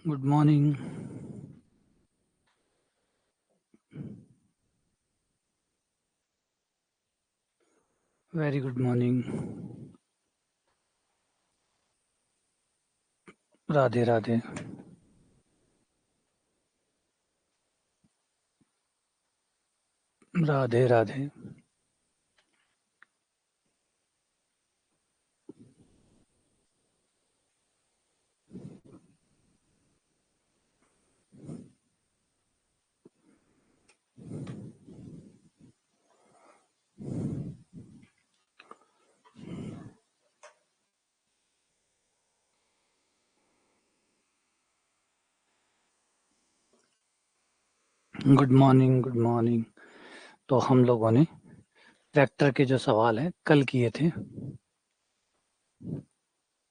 Good morning. Very good morning. Radhe Radhe. Radhe Radhe. Good morning. Good morning. तो हम लोगों ने वेक्टर के जो सवाल हैं कल किए थे,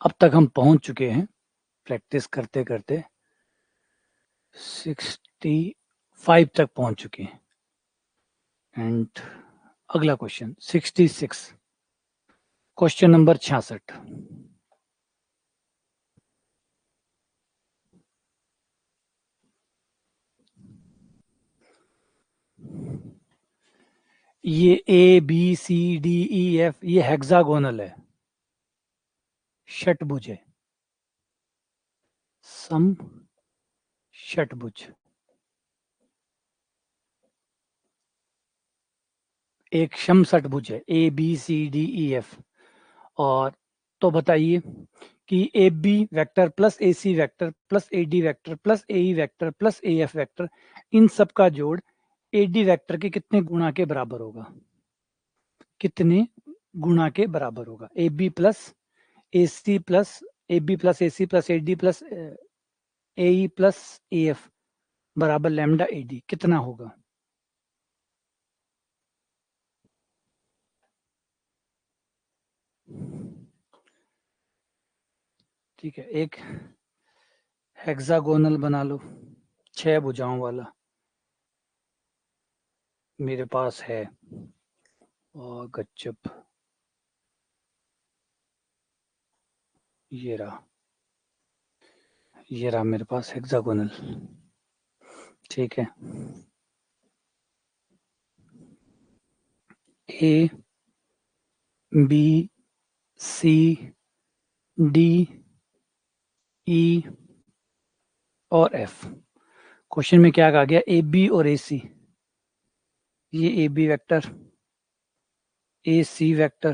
अब तक हम पहुंच चुके हैं प्रैक्टिस करते करते 65 तक पहुंच चुके हैं. एंड अगला क्वेश्चन 66, क्वेश्चन नंबर 66. ये A B C D E F ये हेक्सागोनल है, षटभुज है, सम षटभुज. एक सम षटभुज है A B C D E F. और तो बताइए कि A B vector plus A C vector plus A D vector plus A E vector plus A F vector, इन सब का जोड़ ए डी वेक्टर के कितने गुणा के बराबर होगा? कितने गुणा के बराबर होगा? A B plus A C plus A B plus A C plus A D plus A E plus A F बराबर लैम्डा ए डी, कितना होगा? ठीक है, एक हेक्सागोनल बना लो 6 भुजाओं वाला, मेरे पास है. और गच्चप ये रहा मेरे पास हेक्सागोनल. ठीक है, ए बी सी डी ई और एफ. क्वेश्चन में क्या कहा गया? ए बी और ए सी, ये A B vector, A C vector,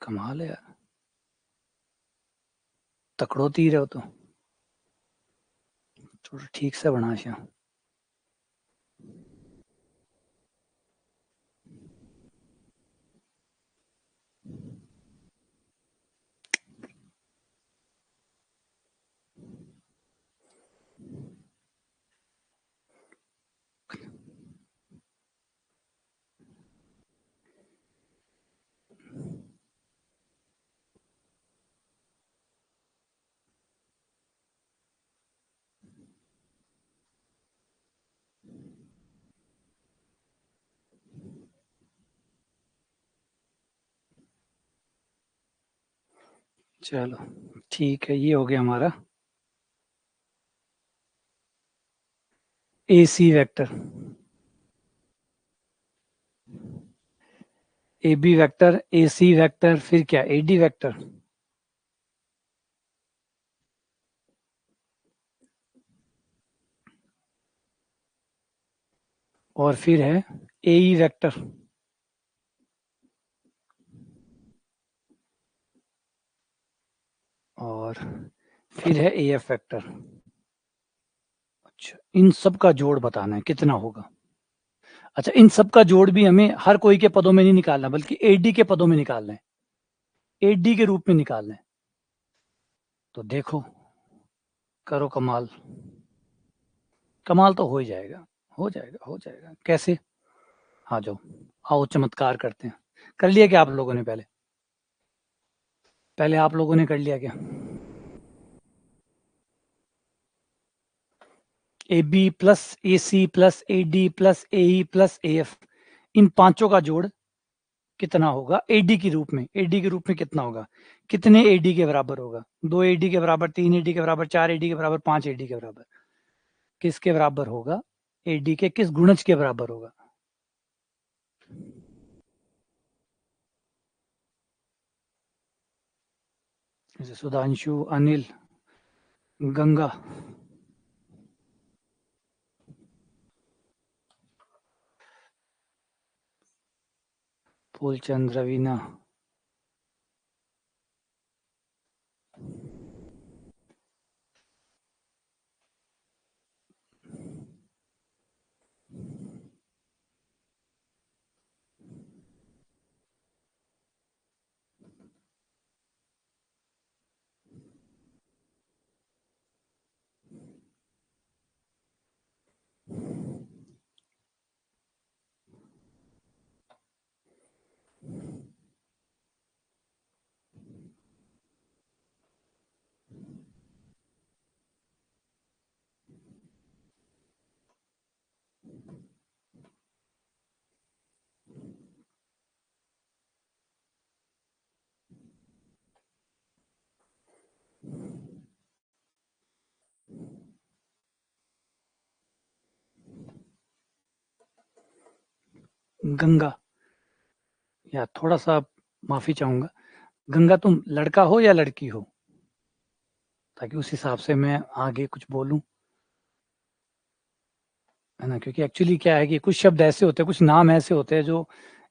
कमाल है यार, तकड़ोती ही रहो तो थोड़ा ठीक से बना शा. चलो ठीक है, ये हो गया हमारा A C vector. A B vector, A C vector, फिर क्या? ए डी वेक्टर, और फिर है ए ई वेक्टर, और फिर है ए एफ वेक्टर. अच्छा, इन सब का जोड़ बताना है कितना होगा. अच्छा, इन सब का जोड़ भी हमें हर कोई के पदों में नहीं निकालना, बल्कि ए डी के पदों में निकालना है, ए डी के रूप में निकालना है. तो देखो, करो कमाल. कमाल तो हो ही जाएगा, हो जाएगा, हो जाएगा. कैसे? हाँ जाओ, आओ चमत्कार करते हैं. कर लिया क्या आप लोगों ने? पहले आप लोगों ने कर लिया क्या? A B plus A C plus A D plus A E plus A F, इन पांचों का जोड़ कितना होगा एडी के रूप में, एडी के रूप में कितना होगा, कितने एडी के बराबर होगा, 2 एडी के बराबर, 3 एडी के बराबर, 4 एडी के बराबर, 5 एडी के बराबर, किसके बराबर होगा, एडी के किस गुणज के बराबर होगा। जैसे सुधांशु, अनिल, गंगा, फूलचंद, रवीना, गंगा, या थोड़ा सा माफी चाहूंगा, गंगा तुम लड़का हो या लड़की हो, ताकि उस हिसाब से मैं आगे कुछ बोलूं, है ना, क्योंकि एक्चुअली क्या है कि कुछ शब्द ऐसे होते हैं, कुछ नाम ऐसे होते हैं जो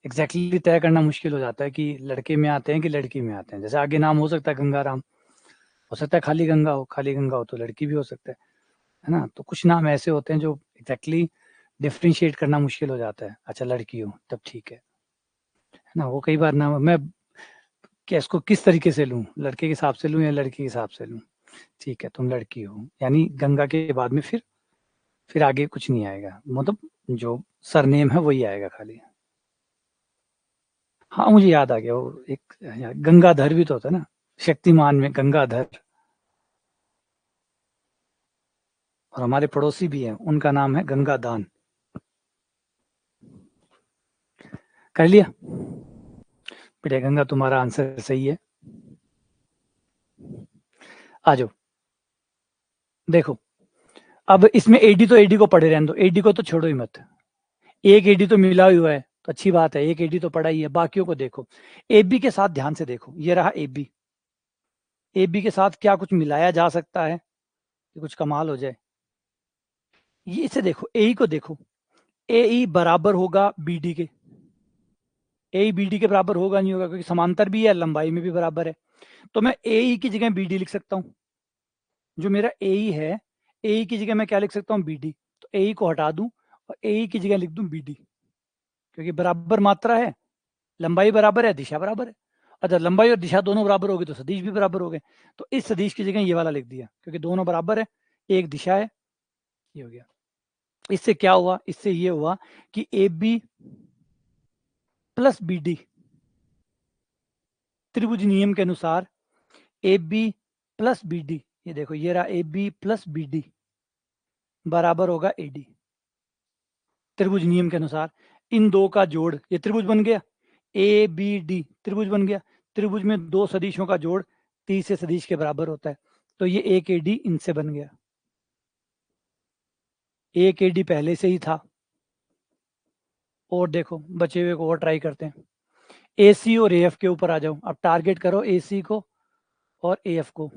एग्जैक्टली तय करना मुश्किल हो जाता है कि लड़के में आते हैं कि लड़की में आते हैं। जैसे आगे नाम हो सकता है गंगाराम, हो सकता है खाली गंगा हो, खाली गंगा हो तो लड़की भी हो सकता है ना। तो कुछ नाम ऐसे होते हैं जो एग्जैक्टली डिफ्रेंशिएट करना मुश्किल हो जाता है। अच्छा लड़की हो तब ठीक है ना। वो कई बार ना मैं क्या इसको किस तरीके से लूं, लड़के के हिसाब से लूं या लड़की के हिसाब से लूं, ठीक है तुम लड़की हो, यानी गंगा के बाद में फिर आगे कुछ नहीं आएगा, मतलब जो सरनेम है वही आएगा खाली। हाँ मुझे याद आ गया, वो एक गंगाधर भी तो होता है ना, शक्तिमान में गंगाधर, और हमारे पड़ोसी भी हैं उनका नाम है गंगादान। कर लिया बेटा, गंगा तुम्हारा आंसर सही है। आ जाओ देखो, अब इसमें एडी तो एडी को पढ़े रहने दो, एडी को तो छोड़ो ही मत, एक एडी तो मिला हुआ है तो अच्छी बात है, एक एडी तो पड़ा ही है, बाकियों को देखो। एबी के साथ ध्यान से देखो, ये रहा एबी, एबी के साथ क्या कुछ मिलाया जा सकता है कि कुछ कमाल हो जाए। ये इसे देखो, ए को देखो, ए बराबर होगा बीडी के, ए बीडी के बराबर होगा नहीं होगा, क्योंकि समांतर भी है लंबाई में भी बराबर है। तो मैं ए की जगह बीडी लिख सकता हूँ, जो मेरा ए है, ए की जगह मैं क्या लिख सकता हूँ, बीडी, तो ए को हटा दूं और ए की जगह लिख दूं बीडी, क्योंकि बराबर मात्रा है, लंबाई बराबर है, दिशा बराबर है। अगर लंबाई और दिशा दोनों बराबर होगी तो सदिश भी बराबर हो गए, तो इस सदिश की जगह ये वाला लिख दिया, क्योंकि दोनों बराबर है, एक दिशा है, ये हो गया। इससे क्या हुआ, इससे ये हुआ कि A B plus B D त्रिभुज नियम के अनुसार A B plus B D, ये देखो ये रहा A B plus B D बराबर होगा ए डी, त्रिभुज नियम के अनुसार इन दो का जोड़, ये त्रिभुज बन गया, ए बी डी त्रिभुज बन गया, त्रिभुज में दो सदिशों का जोड़ तीसरे सदिश के बराबर होता है, तो ये एक ए डी इनसे बन गया, एक ए डी पहले से ही था। और देखो बचे हुए को और ट्राई करते हैं, ए सी और ए एफ के ऊपर आ जाओ, अब टारगेट करो ए सी को और ए एफ को।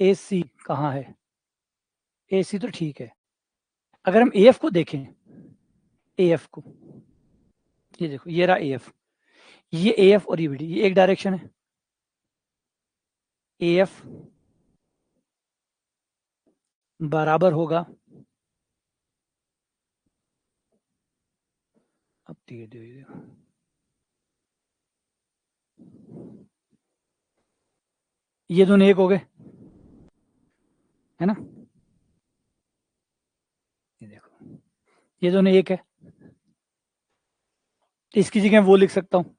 ए सी कहाँ है, ए सी तो ठीक है, अगर हम ए एफ को देखें, ए एफ को, ये देखो ये रहा ए एफ, ये ए एफ और ये बी डी, ये एक डायरेक्शन है, ए एफ बराबर होगा, अब धीरे धीरे ये दोनों एक हो गए, है ना, ये देखो ये दोनों एक है, इसकी जगह वो लिख सकता हूँ,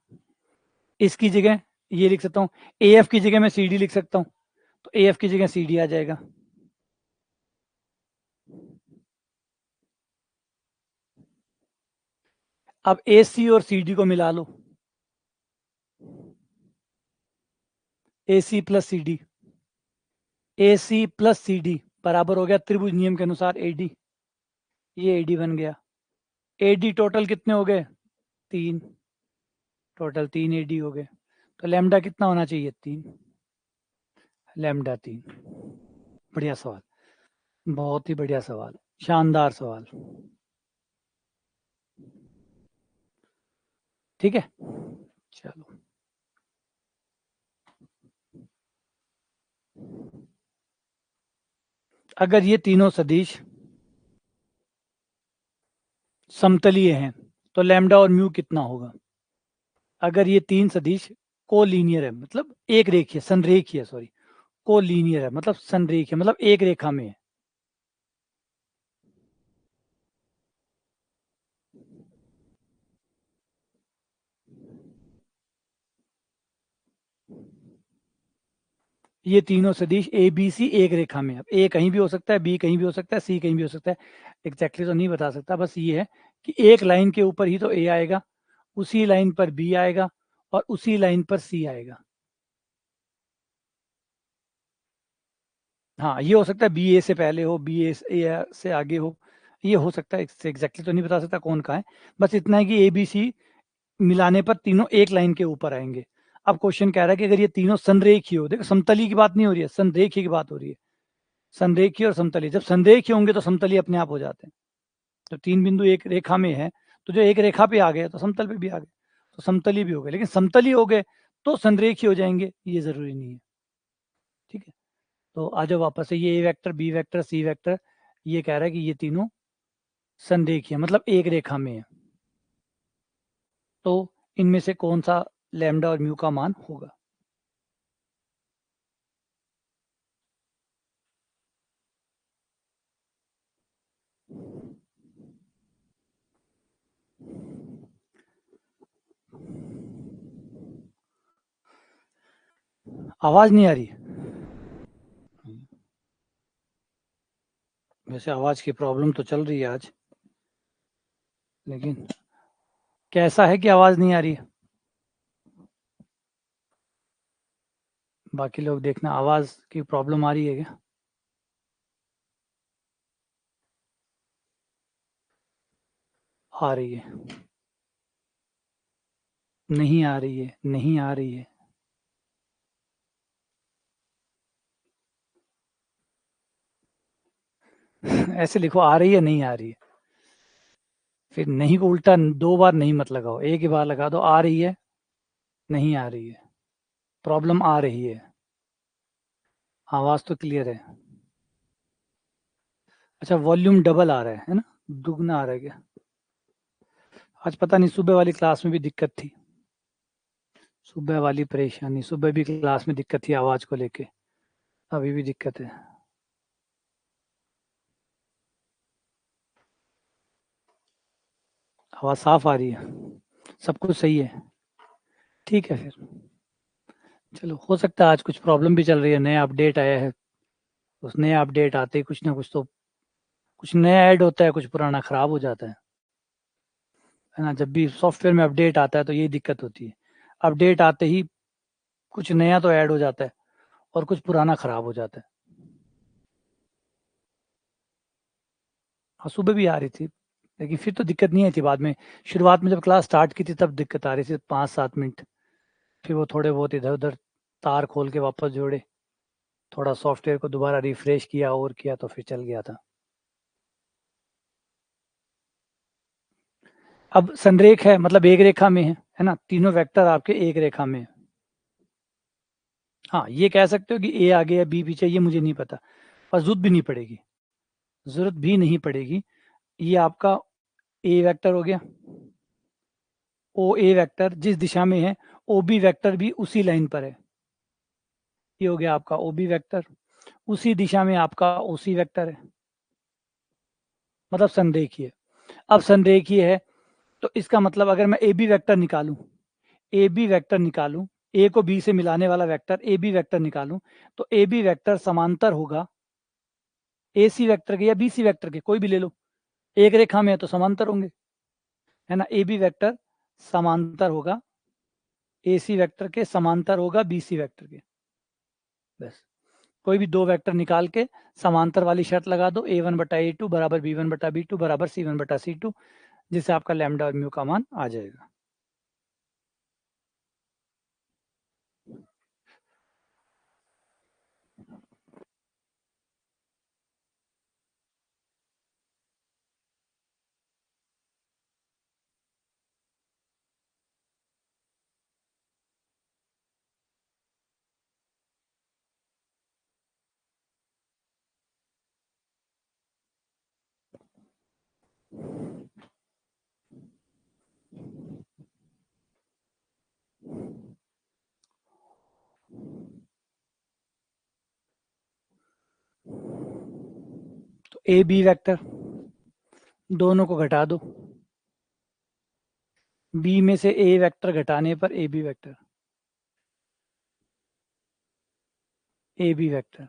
इसकी जगह ये लिख सकता हूँ, ए एफ की जगह मैं सी डी लिख सकता हूँ, तो ए एफ की जगह सी डी आ जाएगा। अब ए सी और सी डी को मिला लो, AC plus CD, AC plus CD बराबर हो गया त्रिभुज नियम के अनुसार AD, ये AD बन गया। AD टोटल कितने हो गए? 3, टोटल 3 AD हो गए। तो लैम्डा कितना होना चाहिए? 3, लैम्डा 3। बढ़िया सवाल, बहुत ही बढ़िया सवाल, शानदार सवाल। ठीक है, चलो। अगर ये तीनों सदिश समतलीय हैं तो लैम्डा और म्यू कितना होगा? अगर ये तीन सदिश कोलीनियर है, मतलब एक रेखीय, संरेखीय, सॉरी, कोलीनियर है मतलब संरेखीय, मतलब एक रेखा में है। ये तीनों सदिश ए बी सी एक रेखा में है। ए कहीं भी हो सकता है, बी कहीं भी हो सकता है, सी कहीं भी हो सकता है। एग्जैक्टली तो नहीं बता सकता, बस ये है कि एक लाइन के ऊपर ही तो ए आएगा, उसी लाइन पर बी आएगा और उसी लाइन पर सी आएगा। हाँ, ये हो सकता है बी ए से पहले हो, बी ए से आगे हो, ये हो सकता है। एग्जैक्टली तो नहीं बता सकता कौन का है, बस इतना है कि ए बी सी मिलाने पर तीनों एक लाइन के ऊपर आएंगे। अब क्वेश्चन कह रहा है कि अगर ये तीनों संरेखीय हो, देखो समतली की बात नहीं हो रही है, संरेखीय की बात हो रही है। संरेखीय और समतली, जब संरेखीय होंगे तो समतली अपने आप हो जाते हैं। तो तीन बिंदु एक रेखा में है, तो जो एक रेखा पे आ गए तो समतल पे भी आ गए, तो समतली भी हो गए। लेकिन समतली हो गए तो संरेखीय हो जाएंगे, ये जरूरी नहीं है। ठीक है, तो आ जाओ वापस से, ये ए vector, B vector, C vector, ये कह रहा है कि ये तीनों संरेखीय मतलब एक रेखा में है, तो इनमें से कौन सा लैम्डा और म्यू का मान होगा? आवाज नहीं आ रही? वैसे आवाज की प्रॉब्लम तो चल रही है आज, लेकिन कैसा है कि आवाज नहीं आ रही है? बाकी लोग देखना, आवाज की प्रॉब्लम आ रही है क्या? आ रही है? नहीं आ रही है, नहीं आ रही है। ऐसे लिखो, आ रही है, नहीं आ रही है। फिर नहीं को उल्टा दो बार नहीं मत लगाओ, एक ही बार लगा दो, आ रही है, नहीं आ रही है, प्रॉब्लम आ रही है। आवाज तो क्लियर है। अच्छा, वॉल्यूम डबल आ रहा है ना? दुगना आ रहा है क्या? आज पता नहीं, सुबह वाली क्लास में भी दिक्कत थी, सुबह वाली परेशानी, सुबह भी क्लास में दिक्कत थी आवाज को लेके, अभी भी दिक्कत है। आवाज साफ आ रही है, सब कुछ सही है? ठीक है फिर, चलो, हो सकता है आज कुछ प्रॉब्लम भी चल रही है, नया अपडेट आया है, उस नए अपडेट आते ही कुछ ना कुछ तो, कुछ नया ऐड होता है, कुछ पुराना खराब हो जाता है ना? जब भी सॉफ्टवेयर में अपडेट आता है तो यही दिक्कत होती है, अपडेट आते ही कुछ नया तो ऐड हो जाता है और कुछ पुराना खराब हो जाता है। हाँ, सुबह भी आ रही थी, लेकिन फिर तो दिक्कत नहीं आई थी बाद में। शुरुआत में जब क्लास स्टार्ट की थी तब दिक्कत आ रही थी 5-7 मिनट, फिर वो थोड़े बहुत इधर उधर तार खोल के वापस जोड़े, थोड़ा सॉफ्टवेयर को दोबारा रिफ्रेश किया और किया तो फिर चल गया था। अब संरेख है मतलब एक रेखा में है ना? तीनों वेक्टर आपके एक रेखा में है। हाँ, ये कह सकते हो कि ए आगे या बी पीछे, ये मुझे नहीं पता, और जरूरत भी नहीं पड़ेगी, जरूरत भी नहीं पड़ेगी। ये आपका ए वेक्टर हो गया, ओ ए वेक्टर जिस दिशा में है, ओ बी वेक्टर भी उसी लाइन पर है, ये हो गया आपका ओ बी वेक्टर। उसी दिशा में आपका ओ सी वेक्टर है, मतलब संरेखीय। अब संरेखीय है तो इसका मतलब अगर मैं ए बी वेक्टर निकालूं, ए बी वेक्टर निकालूं, ए को बी से मिलाने वाला वेक्टर ए बी वेक्टर निकालूं, तो ए बी वेक्टर समांतर होगा ए सी वेक्टर के या बी सी वेक्टर के, कोई भी ले लो, एक रेखा में है तो समांतर होंगे, है ना? ए बी वेक्टर समांतर होगा ए सी वेक्टर के, समांतर होगा बी सी वेक्टर के। बस कोई भी दो वेक्टर निकाल के समांतर वाली शर्त लगा दो, a1/a2 बराबर b1/b2 बराबर c1/c2, जिससे आपका लैम्डा और म्यू का मान आ जाएगा। तो ए बी वेक्टर दोनों को घटा दो, बी में से ए वेक्टर घटाने पर A B vector, A B vector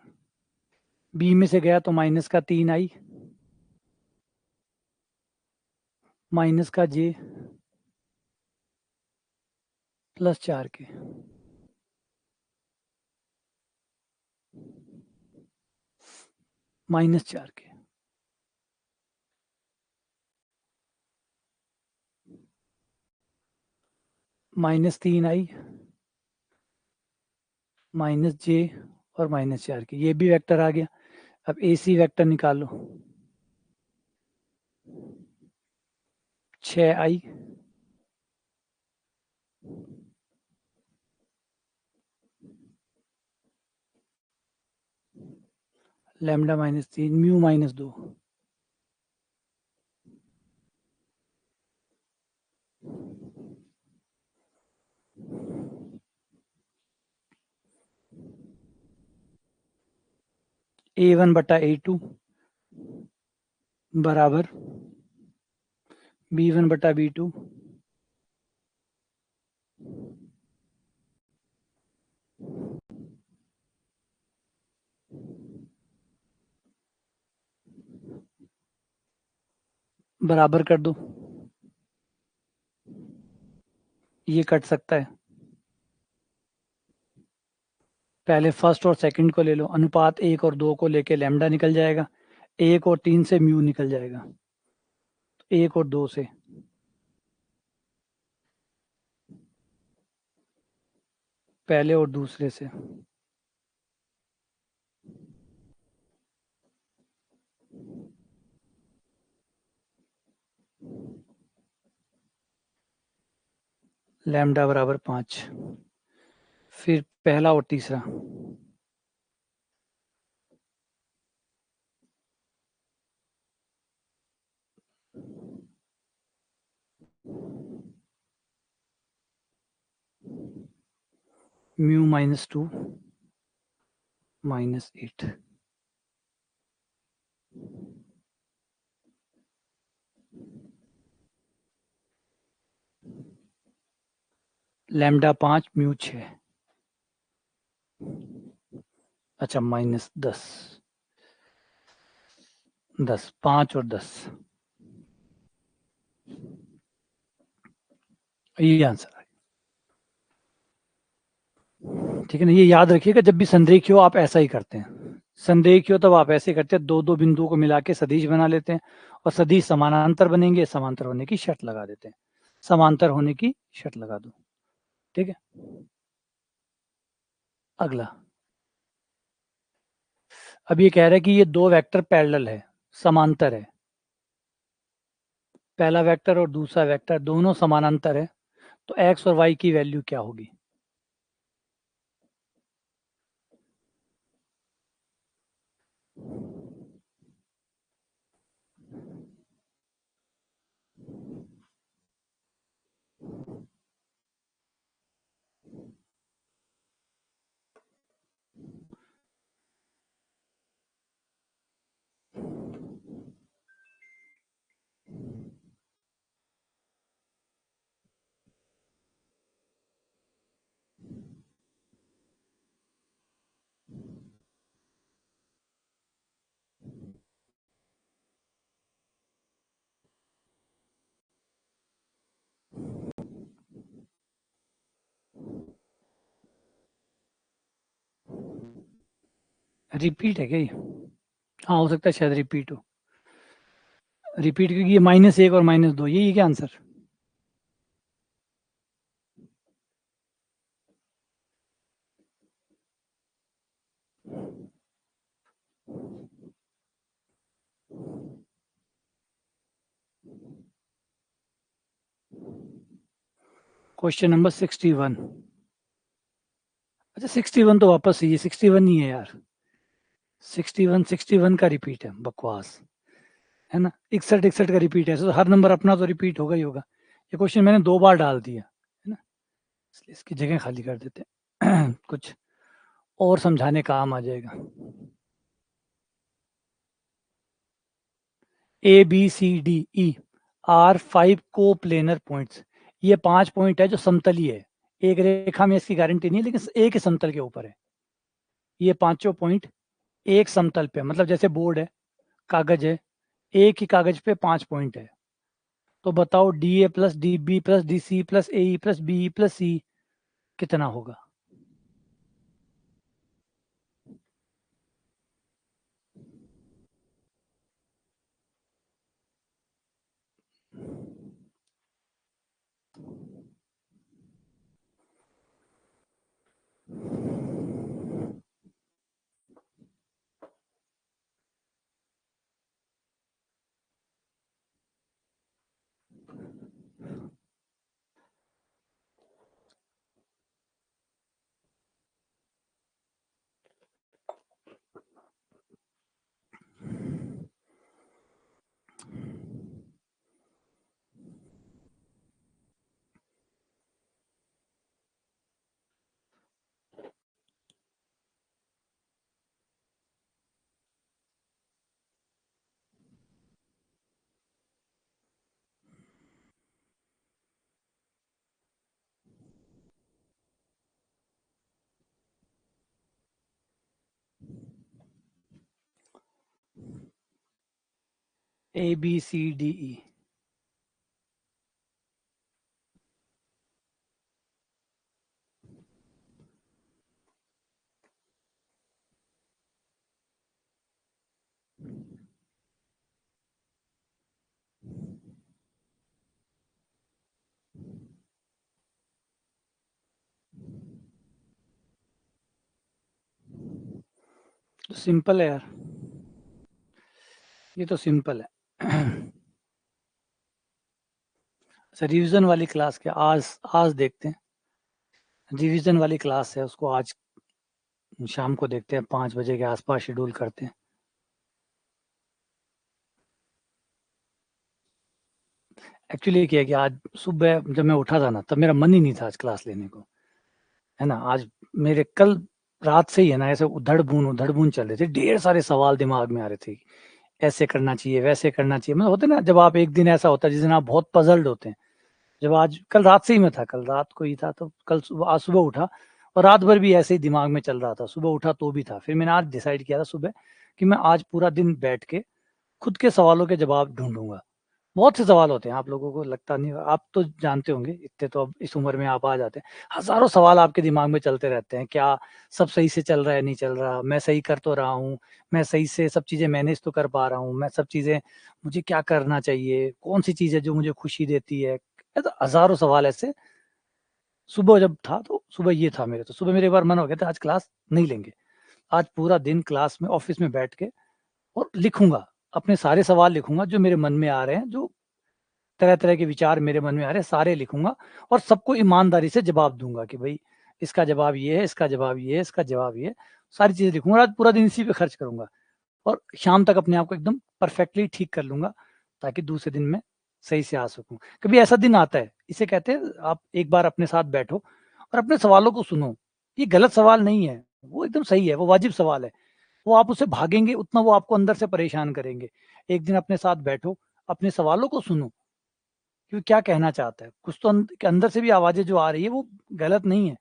B में से गया तो माइनस का 3i माइनस का j plus 4k minus 4k minus 3i minus j और माइनस 4k, ये भी वेक्टर आ गया। अब ए सी वेक्टर निकालो, 6i लैम्डा -3 म्यू -2 a1/a2 बराबर b1/b2 बराबर कर दो, ये कट सकता है। पहले फर्स्ट और सेकंड को ले लो, अनुपात 1 और 2 को लेके लैम्डा निकल जाएगा, 1 और 3 से म्यू निकल जाएगा, 1 और 2 से पहले और दूसरे से लैम्डा बराबर 5, फिर पहला और तीसरा म्यू -2 -8 लैम्डा 5 म्यू 6, अच्छा -10 10 5 और 10, ये आंसर है। ठीक है ना, ये याद रखिएगा, जब भी संरेखी हो आप ऐसा ही करते हैं, संरेखी हो तब आप ऐसे करते हैं, दो दो बिंदुओं को मिला के सदिश बना लेते हैं, और सदिश समानांतर बनेंगे, समांतर होने की शर्त लगा देते हैं, समांतर होने की शर्त लगा दो। ठीक है, अगला अब ये कह रहा है कि ये दो वेक्टर पैरेलल है, समांतर है, पहला वेक्टर और दूसरा वेक्टर दोनों समानांतर है, तो एक्स और वाई की वैल्यू क्या होगी। रिपीट है क्या ये? हाँ, हो सकता है शायद रिपीट हो। रिपीट क्योंकि ये -1 और -2, यही क्या आंसर? Question number 61। अच्छा 61 तो वापस ये 61 नहीं है यार। 61 का रिपीट है, बकवास है ना। 61 का रिपीट है, तो हर नंबर अपना तो रिपीट होगा ही होगा। ये क्वेश्चन मैंने 2 बार डाल दिया है ना, इसलिए इसकी जगह खाली कर देते हैं। कुछ और समझाने काम आ जाएगा। A B C D E R 5 को प्लेनर पॉइंट्स। ये 5 पॉइंट है जो समतलीय है। एक रेखा में इसकी गारंटी नहीं है, लेकिन एक ही समतल के ऊपर है। ये पांचों पॉइंट एक समतल पे, मतलब जैसे बोर्ड है, कागज है, एक ही कागज पे 5 पॉइंट है। तो बताओ D A plus D B plus D C plus A plus B plus C कितना होगा? A B C D E. तो सिंपल है यार, ये तो सिंपल है। अच्छा रिवीजन वाली क्लास क्या आज आज देखते हैं। रिवीजन वाली क्लास है, उसको आज शाम को देखते हैं, 5 बजे के आसपास शेड्यूल करते हैं। एक्चुअली क्या है कि आज सुबह जब मैं उठा था ना, तब मेरा मन ही नहीं था आज क्लास लेने को, है ना। आज मेरे कल रात से ही है ना, ऐसे उधड़ बून चल रहे थे, ढेर सारे सवाल दिमाग में आ रहे थे। ऐसे करना चाहिए, वैसे करना चाहिए, मतलब होते ना, जब आप एक दिन ऐसा होता है जिस दिन आप बहुत पजल्ड होते हैं। जब आज कल रात से ही मैं था, कल रात को ही था, तो कल सुबह आज सुबह उठा और रात भर भी ऐसे ही दिमाग में चल रहा था, सुबह उठा तो भी था। फिर मैंने आज डिसाइड किया था सुबह कि मैं आज पूरा दिन बैठ के खुद के सवालों के जवाब ढूंढूंगा। बहुत से सवाल होते हैं, आप लोगों को लगता नहीं, आप तो जानते होंगे, इतने तो अब इस उम्र में आप आ जाते हैं। हजारों सवाल आपके दिमाग में चलते रहते हैं, क्या सब सही से चल रहा है, नहीं चल रहा, मैं सही कर तो रहा हूँ, मैं सही से सब चीजें मैनेज तो कर पा रहा हूँ, मैं सब चीजें, मुझे क्या करना चाहिए, कौन सी चीज है जो मुझे खुशी देती है। तो हजारों सवाल ऐसे। सुबह जब था तो सुबह ये था मेरे, तो सुबह मेरे एक बार मन हो गया था आज क्लास नहीं लेंगे। आज पूरा दिन क्लास में ऑफिस में बैठ के और लिखूंगा, अपने सारे सवाल लिखूंगा जो मेरे मन में आ रहे हैं, जो तरह तरह के विचार मेरे मन में आ रहे हैं, सारे लिखूंगा और सबको ईमानदारी से जवाब दूंगा कि भाई इसका जवाब ये है, इसका जवाब ये है, इसका जवाब ये है। सारी चीजें लिखूंगा, आज पूरा दिन इसी पे खर्च करूंगा और शाम तक अपने आप को एकदम परफेक्टली ठीक कर लूंगा, ताकि दूसरे दिन में सही से आ सकूं। कभी ऐसा दिन आता है, इसे कहते हैं आप एक बार अपने साथ बैठो और अपने सवालों को सुनो। ये गलत सवाल नहीं है, वो एकदम सही है, वो वाजिब सवाल है। वो आप उससे भागेंगे उतना वो आपको अंदर से परेशान करेंगे। एक दिन अपने साथ बैठो, अपने सवालों को सुनो कि वो क्या कहना चाहता है। कुछ तो के अंदर से भी आवाजें जो आ रही है वो गलत नहीं है,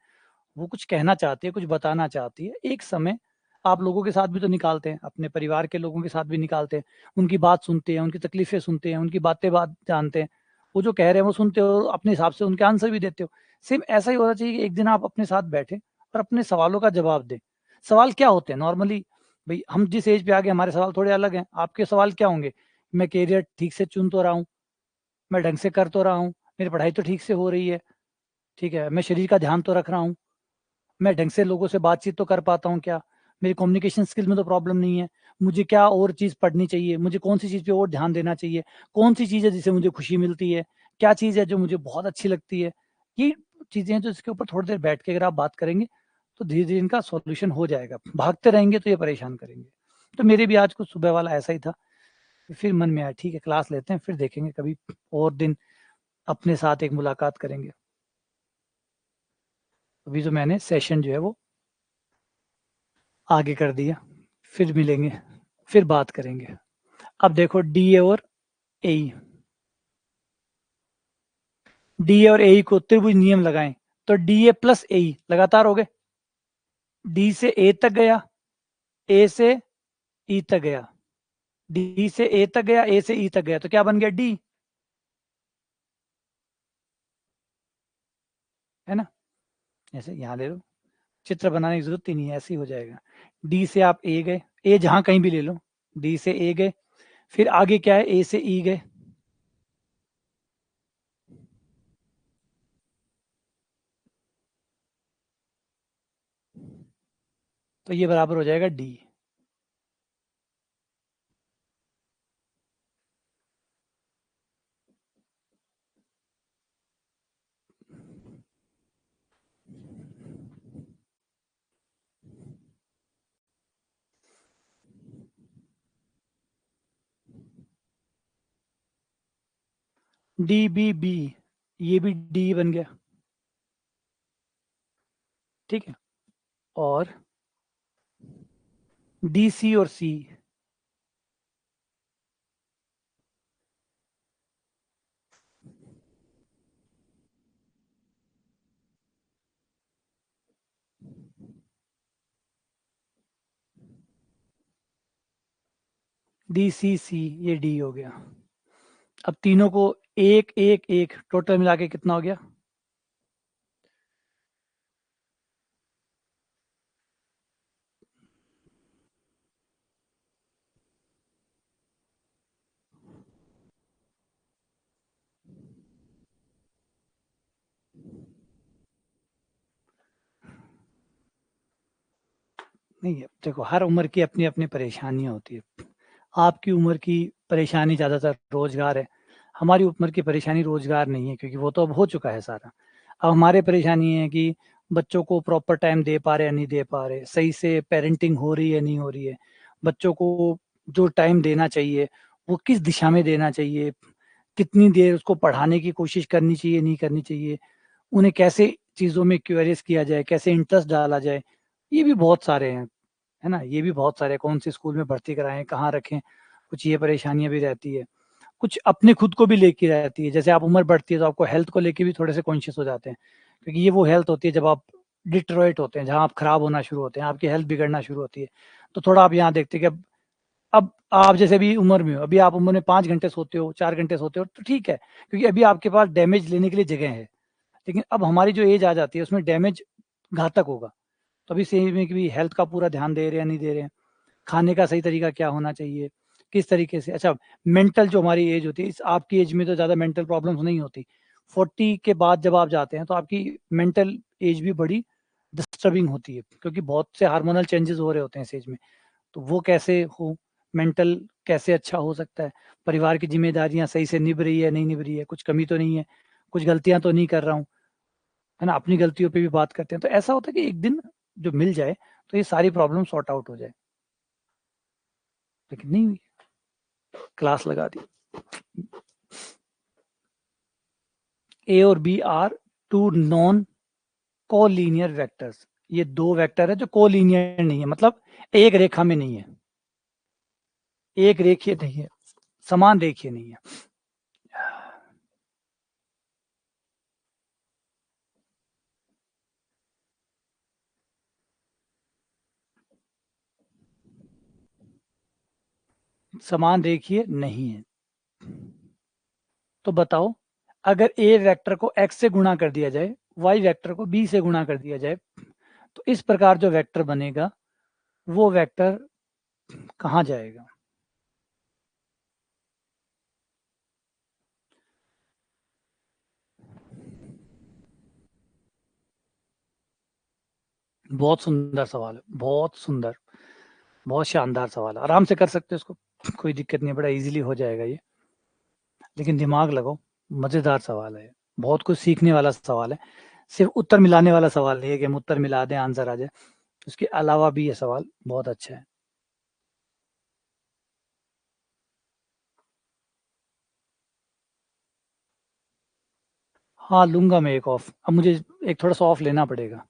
वो कुछ कहना चाहती है, कुछ बताना चाहती है। एक समय आप लोगों के साथ भी तो निकालते हैं, अपने परिवार के लोगों के साथ भी निकालते हैं, उनकी बात सुनते हैं, उनकी तकलीफें सुनते हैं, उनकी बात जानते हैं, वो जो कह रहे हैं वो सुनते हो, अपने हिसाब से उनके आंसर भी देते हो। सेम ऐसा ही होना चाहिए कि एक दिन आप अपने साथ बैठे और अपने सवालों का जवाब दें। सवाल क्या होते हैं नॉर्मली? भाई हम जिस एज पे आ गए हमारे सवाल थोड़े अलग हैं। आपके सवाल क्या होंगे? मैं कैरियर ठीक से चुन तो रहा हूँ, मैं ढंग से कर तो रहा हूँ, मेरी पढ़ाई तो ठीक से हो रही है, ठीक है, मैं शरीर का ध्यान तो रख रहा हूँ, मैं ढंग से लोगों से बातचीत तो कर पाता हूँ क्या, मेरी कम्युनिकेशन स्किल में तो प्रॉब्लम नहीं है, मुझे क्या और चीज़ पढ़नी चाहिए, मुझे कौन सी चीज़ पे और ध्यान देना चाहिए, कौन सी चीज़ है जिससे मुझे खुशी मिलती है, क्या चीज़ है जो मुझे बहुत अच्छी लगती है। ये चीज़ें हैं जो इसके ऊपर थोड़ी देर बैठ के अगर आप बात करेंगे तो धीरे धीरे इनका सॉल्यूशन हो जाएगा। भागते रहेंगे तो ये परेशान करेंगे। तो मेरे भी आज कुछ सुबह वाला ऐसा ही था। फिर मन में आया ठीक है क्लास लेते हैं, फिर देखेंगे कभी और दिन अपने साथ एक मुलाकात करेंगे। अभी जो मैंने सेशन जो है वो आगे कर दिया, फिर मिलेंगे, फिर बात करेंगे। अब देखो डी और ए, डी और ए को त्रिभुज नियम लगाएं तो डी ए प्लस ए लगातार हो गए, डी से ए तक गया, ए से ई तक गया, डी से ए तक गया, ए से ई तक गया, तो क्या बन गया? डी, है ना? ऐसे यहां ले लो, चित्र बनाने की जरूरत ही नहीं है, ऐसे ही हो जाएगा। डी से आप ए गए, ए जहां कहीं भी ले लो, डी से ए गए, फिर आगे क्या है? ए से ई गए, तो ये बराबर हो जाएगा डी। डी बी बी, ये भी डी बन गया, ठीक है। और डी सी और सी, डी सी सी, ये डी हो गया। अब तीनों को एक एक एक टोटल मिला के कितना हो गया? नहीं है, देखो हर उम्र की अपनी अपनी परेशानियां होती है। आपकी उम्र की परेशानी ज़्यादातर रोजगार है, हमारी उम्र की परेशानी रोजगार नहीं है, क्योंकि वो तो अब हो चुका है सारा। अब हमारे परेशानी है कि बच्चों को प्रॉपर टाइम दे पा रहे या नहीं दे पा रहे, सही से पेरेंटिंग हो रही है नहीं हो रही है, बच्चों को जो टाइम देना चाहिए वो किस दिशा में देना चाहिए, कितनी देर उसको पढ़ाने की कोशिश करनी चाहिए नहीं करनी चाहिए, उन्हें कैसे चीज़ों में क्यूरियस किया जाए, कैसे इंटरेस्ट डाला जाए, ये भी बहुत सारे हैं, है ना? ये भी बहुत सारे, कौन से स्कूल में भर्ती कराएं, कहाँ रखें, कुछ ये परेशानियां भी रहती है। कुछ अपने खुद को भी लेके रहती है, जैसे आप उम्र बढ़ती है तो आपको हेल्थ को लेके भी थोड़े से कॉन्शियस हो जाते हैं, क्योंकि ये वो हेल्थ होती है जब आप डिट्रोइट होते हैं, जहाँ आप खराब होना शुरू होते हैं, आपकी हेल्थ बिगड़ना शुरू होती है। तो थोड़ा आप यहाँ देखते हैं कि अब आप जैसे अभी उम्र में हो, अभी आप उम्र में 5 घंटे सोते हो, 4 घंटे सोते हो, तो ठीक है, क्योंकि अभी आपके पास डैमेज लेने के लिए जगह है। लेकिन अब हमारी जो एज आ जाती है उसमें डैमेज घातक होगा। तो अभी से में कि भी हेल्थ का पूरा ध्यान दे रहे हैं नहीं दे रहे हैं, खाने का सही तरीका क्या होना चाहिए, किस तरीके से, अच्छा मेंटल जो हमारी एज होती है, इस आपकी एज में तो ज़्यादा मेंटल प्रॉब्लम्स नहीं होती, 40 के बाद जब आप जाते हैं तो आपकी मेंटल एज भी बड़ी डिस्टर्बिंग होती है, क्योंकि बहुत से हार्मोनल चेंजेस हो रहे होते हैं इस एज में। तो वो कैसे हो, मेंटल कैसे अच्छा हो सकता है, परिवार की जिम्मेदारियां सही से निभ रही है नहीं निभ रही है, कुछ कमी तो नहीं है, कुछ गलतियां तो नहीं कर रहा हूँ, है ना? अपनी गलतियों पे भी बात करते हैं, तो ऐसा होता है कि एक दिन जो मिल जाए तो ये सारी प्रॉब्लम सॉर्ट आउट हो जाए, लेकिन नहीं हुई, क्लास लगा दी। ए और B are two non collinear vectors, ये दो वेक्टर है जो कोलिनियर नहीं है, मतलब एक रेखा में नहीं है, एक रेखीय नहीं है, समान रेखीय नहीं है। समान रेखीय नहीं है। तो बताओ, अगर ए वेक्टर को x से गुणा कर दिया जाए, y वेक्टर को b से गुणा कर दिया जाए, तो इस प्रकार जो वेक्टर बनेगा वो वेक्टर कहाँ जाएगा? बहुत सुंदर सवाल है, बहुत सुंदर, बहुत शानदार सवाल है। आराम से कर सकते हो इसको, कोई दिक्कत नहीं है, बड़ा इजीली हो जाएगा ये। लेकिन दिमाग लगाओ, मजेदार सवाल है, बहुत कुछ सीखने वाला सवाल है। सिर्फ उत्तर मिलाने वाला सवाल नहीं है कि हम उत्तर मिला दें आंसर आ जाए, उसके अलावा भी ये सवाल बहुत अच्छा है। हाँ लूंगा मैं एक ऑफ, अब मुझे एक थोड़ा सा ऑफ लेना पड़ेगा,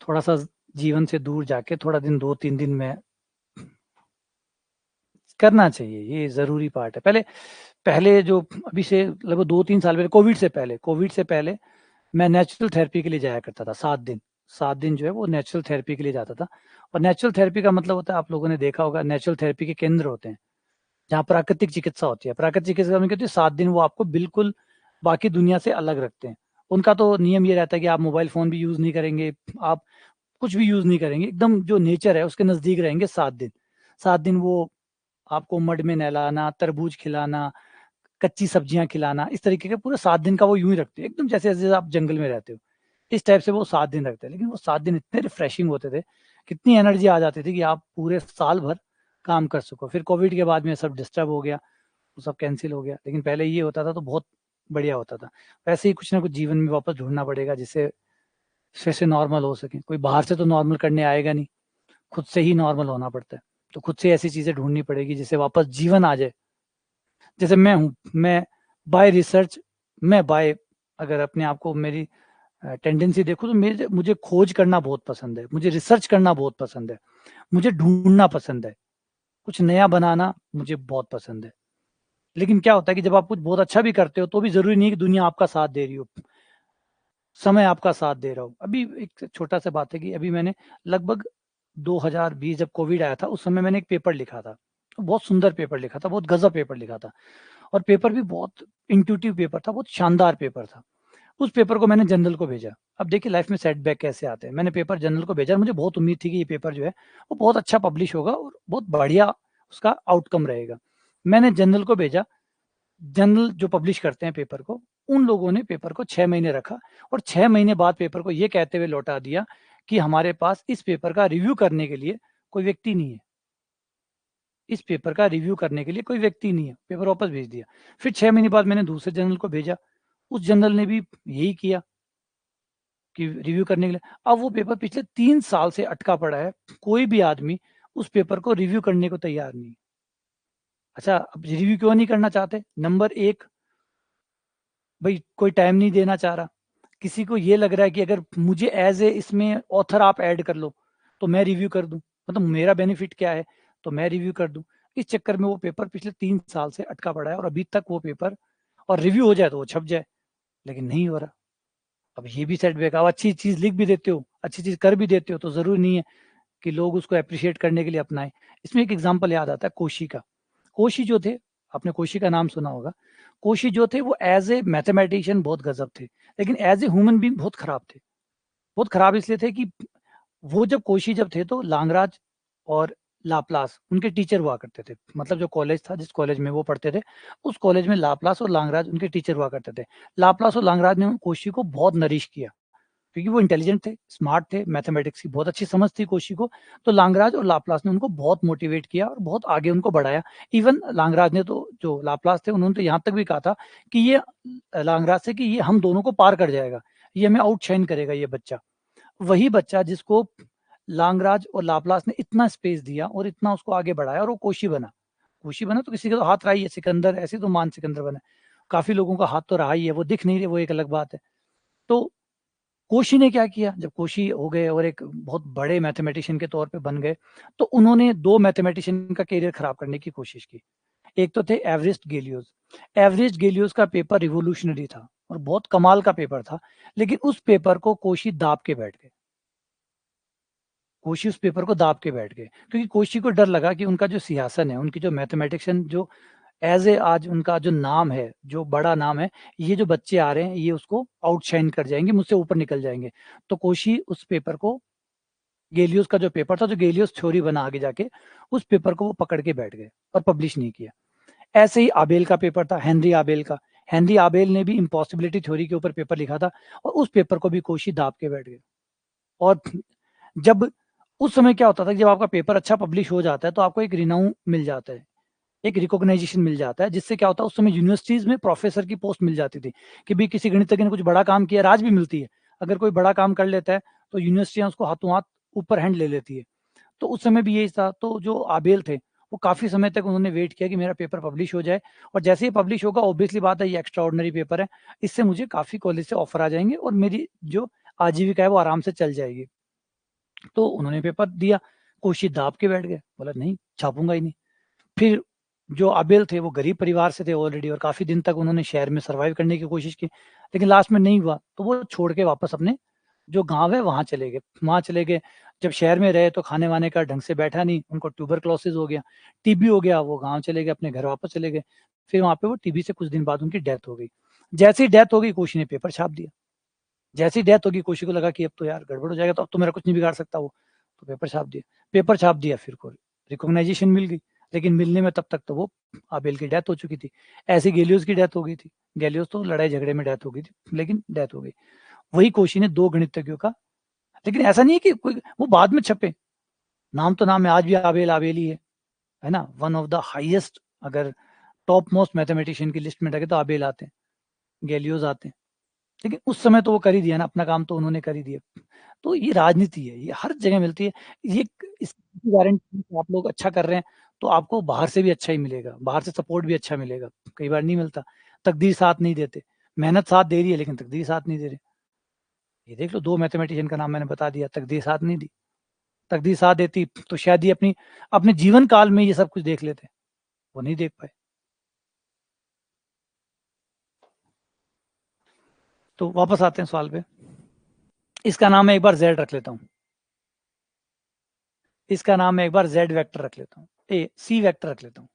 थोड़ा सा जीवन से दूर जाके थोड़ा दिन, 2-3 दिन में करना चाहिए, ये जरूरी पार्ट है। पहले पहले जो अभी से लगभग 2-3 साल पहले, कोविड से पहले मैं नेचुरल थेरेपी के लिए जाया करता था, 7 दिन, 7 दिन जो है वो नेचुरल थेरेपी के लिए जाता था। और नेचुरल थेरेपी का मतलब होता है, आप लोगों ने देखा होगा, नेचुरल थेरेपी के केंद्र होते हैं जहाँ प्राकृतिक चिकित्सा होती है। प्राकृतिक चिकित्सा में कहती है 7 दिन वो आपको बिल्कुल बाकी दुनिया से अलग रखते हैं। उनका तो नियम ये रहता है कि आप मोबाइल फोन भी यूज नहीं करेंगे, आप कुछ भी यूज नहीं करेंगे, एकदम जो नेचर है उसके नजदीक रहेंगे 7 दिन। 7 दिन वो आपको मड में नहलाना, तरबूज खिलाना, कच्ची सब्जियां खिलाना, इस तरीके के पूरे 7 दिन का वो यूं ही रखते हैं, एकदम जैसे जैसे आप जंगल में रहते हो, इस टाइप से वो 7 दिन रखते हैं। लेकिन वो 7 दिन इतने रिफ्रेशिंग होते थे, कितनी एनर्जी आ जाती थी कि आप पूरे साल भर काम कर सको। फिर कोविड के बाद में सब डिस्टर्ब हो गया, वो सब कैंसिल हो गया, लेकिन पहले ये होता था तो बहुत बढ़िया होता था। वैसे ही कुछ ना कुछ जीवन में वापस ढूंढना पड़ेगा जिससे फिर से नॉर्मल हो सके। कोई बाहर से तो नॉर्मल करने आएगा नहीं, खुद से ही नॉर्मल होना पड़ता है। तो खुद से ऐसी चीजें ढूंढनी पड़ेगी जिससे वापस जीवन आ जाए। जैसे मैं हूँ, मैं बाय रिसर्च, मैं बाय, अगर अपने आप को मेरी टेंडेंसी देखो तो मेरे मुझे खोज करना बहुत पसंद है, मुझे रिसर्च करना बहुत पसंद है, मुझे ढूंढना पसंद है, कुछ नया बनाना मुझे बहुत पसंद है। लेकिन क्या होता है कि जब आप कुछ बहुत अच्छा भी करते हो तो भी जरूरी नहीं कि दुनिया आपका साथ दे रही हो, समय आपका साथ दे रहा हो। अभी एक छोटा सा बात है कि अभी मैंने लगभग 2020 जब कोविड आया था उस समय मैंने एक पेपर लिखा था, बहुत सुंदर पेपर लिखा था, बहुत गजब पेपर लिखा था। और पेपर भी बहुत इंट्यूटिव पेपर था, बहुत शानदार पेपर था। उस पेपर को मैंने जनरल को भेजा। अब देखिए लाइफ में सेटबैक कैसे आते हैं, मैंने पेपर जनरल को भेजा, मुझे बहुत उम्मीद थी कि ये पेपर जो है वो बहुत अच्छा पब्लिश होगा और बहुत बढ़िया उसका आउटकम रहेगा। मैंने जनरल को भेजा, जनरल जो पब्लिश करते हैं पेपर को, उन लोगों ने पेपर को 6 महीने रखा और 6 महीने बाद पेपर को ये कहते हुए लौटा दिया कि हमारे पास इस पेपर का रिव्यू करने के लिए कोई व्यक्ति नहीं है, इस पेपर का रिव्यू करने के लिए कोई व्यक्ति नहीं है, पेपर वापस भेज दिया। फिर 6 महीने बाद मैंने दूसरे जनरल को भेजा, उस जनरल ने भी यही किया कि रिव्यू करने के लिए। अब वो पेपर पिछले 3 साल से अटका पड़ा है, कोई भी आदमी उस पेपर को रिव्यू करने को तैयार नहीं। अच्छा, अब रिव्यू क्यों नहीं करना चाहते? नंबर एक, भाई कोई टाइम नहीं देना चाह रहा, किसी को ये लग रहा है कि अगर मुझे एज ए इसमें ऑथर आप ऐड कर लो तो मैं रिव्यू कर दूं, मतलब मेरा बेनिफिट क्या है, तो मैं रिव्यू कर दूं। इस चक्कर में वो पेपर पिछले 3 साल से अटका पड़ा है और अभी तक वो पेपर, और रिव्यू हो जाए तो वो छप जाए, लेकिन नहीं हो रहा। अब ये भी सेटबैक, अब अच्छी चीज लिख भी देते हो, अच्छी चीज कर भी देते हो, तो जरूरी नहीं है कि लोग उसको अप्रिशिएट करने के लिए अपनाएं। इसमें एक एग्जांपल याद आता है कोशी का। कोशी जो थे, आपने कोशी का नाम सुना होगा। कोशी जो थे वो एज ए मैथमेटिशियन बहुत गजब थे, लेकिन एज ए ह्यूमन बीइंग बहुत खराब थे। बहुत खराब इसलिए थे कि वो जब कोशी जब थे तो लांगराज और लाप्लास उनके टीचर हुआ करते थे, मतलब जो कॉलेज था, जिस कॉलेज में वो पढ़ते थे, उस कॉलेज में लाप्लास और लांगराज उनके टीचर हुआ करते थे। लाप्लास और लांगराज ने कोशी को बहुत नरिश किया, क्योंकि वो इंटेलिजेंट थे, स्मार्ट थे, मैथमेटिक्स की बहुत अच्छी समझ थी कोशी को। तो लांगराज और लाप्लास ने उनको बहुत मोटिवेट किया और बहुत आगे उनको बढ़ाया। इवन लांगराज ने तो, जो लाप्लास थे उन्होंने तो यहाँ तक भी कहा था कि ये लांगराज से कि ये हम दोनों को पार कर जाएगा, ये हमें आउटशाइन करेगा ये बच्चा। वही बच्चा जिसको लांगराज और लाप्लास ने इतना स्पेस दिया और इतना उसको आगे बढ़ाया और वो कोशी बना। कोशी बना तो किसी का तो हाथ रहा ही है, सिकंदर ऐसे तो मान सिकंदर बने, काफी लोगों का हाथ तो रहा ही है, वो दिख नहीं रहे, वो एक अलग बात है। तो कोशी ने क्या किया, जब कोशी हो गए और एक बहुत बड़े मैथमेटिशियन के तौर पे बन गए, तो उन्होंने दो मैथमेटिशियन का करियर खराब करने की कोशिश की। एक तो थे एवरेस्ट गेलियोस। एवरेस्ट गेलियोस का पेपर रिवोल्यूशनरी था और बहुत कमाल का पेपर था, लेकिन उस पेपर को कोशी दाब के बैठ गए। कोशी उस पेपर को दाब के बैठ गए क्योंकि कोशी को डर लगा कि उनका जो सिंहासन है, उनकी जो मैथमेटिशियन जो एज ए आज उनका जो नाम है, जो बड़ा नाम है, ये जो बच्चे आ रहे हैं ये उसको आउटशाइन कर जाएंगे, मुझसे ऊपर निकल जाएंगे। तो कोशी उस पेपर को गैलियोस का जो पेपर था, जो गैलियोस थ्योरी बना आगे जाके, उस पेपर को वो पकड़ के बैठ गए और पब्लिश नहीं किया। ऐसे ही आबेल का पेपर था, हेनरी आबेल का। हेनरी आबेल ने भी इम्पॉसिबिलिटी थ्योरी के ऊपर पेपर लिखा था और उस पेपर को भी कोशी दाब के बैठ गए। और जब उस समय क्या होता था, जब आपका पेपर अच्छा पब्लिश हो जाता है तो आपको एक रिनाउं मिल जाता है, एक रिकॉग्नाइजेशन मिल जाता है, जिससे क्या होता है, उस समय यूनिवर्सिटीज में प्रोफेसर की पोस्ट मिल जाती थी कि भाई किसी गणितज्ञ ने कुछ बड़ा काम किया, आज भी मिलती है। अगर कोई बड़ा काम कर लेता है तो यूनिवर्सिटियां उसको हाथों हाथ ऊपर हैंड ले लेती है। तो उस समय भी यही था। तो जो आबेल थे वो काफी समय तक उन्होंने वेट किया कि मेरा पेपर पब्लिश हो जाए, और जैसे ही पब्लिश होगा, ऑब्वियसली बात है, ये एक्स्ट्रा ऑर्डिनरी पेपर है, इससे मुझे काफी कॉलेज से ऑफर आ जाएंगे और मेरी जो आजीविका है वो आराम से चल जाएगी। तो उन्होंने पेपर दिया, कोशिश दाब के बैठ गए, बोला नहीं, छापूंगा ही नहीं। फिर जो आबेल थे वो गरीब परिवार से थे ऑलरेडी, और काफी दिन तक उन्होंने शहर में सर्वाइव करने की कोशिश की, लेकिन लास्ट में नहीं हुआ, तो वो छोड़ के वापस अपने जो गांव है वहां चले गए। वहां चले गए, जब शहर में रहे तो खाने वाने का ढंग से बैठा नहीं, उनको ट्यूबरक्लोसिस हो गया, टीबी हो गया, वो गांव चले गए, अपने घर वापस चले गए। फिर वहां पे वो टीबी से कुछ दिन बाद उनकी डेथ हो गई। जैसे ही डेथ हो गई, कोशी ने पेपर छाप दिया। जैसी डेथ होगी, कोशी को लगा कि अब तो यार गड़बड़ हो जाएगा, तो अब तो मेरा कुछ नहीं बिगाड़ सकता वो, तो पेपर छाप दिया। पेपर छाप दिया, फिर को रिकॉग्नाइजेशन मिल गई, लेकिन मिलने में तब तक तो वो आबेल की डेथ हो चुकी थी। ऐसे गैलियोस की डेथ हो गई थी। गैलियोस तो लड़ाई झगड़े में डेथ हो गई थी, लेकिन डेथ हो गई। वही कोशी ने दो गणितज्ञों का, लेकिन ऐसा नहीं है कि कोई वो बाद में छपे, नाम तो नाम है, आज भी आबेल आबेल ही है ना। वन ऑफ द हाईएस्ट, अगर टॉप मोस्ट मैथमेटिशियन की लिस्ट में रखे तो आबेल आते हैं, गैलियोस आते हैं। लेकिन उस समय तो वो कर ही दिया ना, अपना काम तो उन्होंने कर ही दिया। तो ये राजनीति है, ये हर जगह मिलती है। ये इसकी गारंटी आप लोग अच्छा कर रहे हैं तो आपको बाहर से भी अच्छा ही मिलेगा, बाहर से सपोर्ट भी अच्छा मिलेगा। कई बार नहीं मिलता, तकदीर साथ नहीं देते। मेहनत साथ दे रही है लेकिन तकदीर साथ नहीं दे रही। ये देख लो, दो मैथमेटिशियन का नाम मैंने बता दिया, तकदीर साथ नहीं दी। तकदीर साथ देती तो शायद ये अपनी अपने जीवन काल में ये सब कुछ देख लेते, वो नहीं देख पाए। तो वापस आते हैं सवाल पे। इसका नाम मैं एक बार जेड रख लेता हूँ, इसका नाम मैं एक बार जेड वेक्टर रख लेता हूँ, ए सी वेक्टर रख लेता हूँ।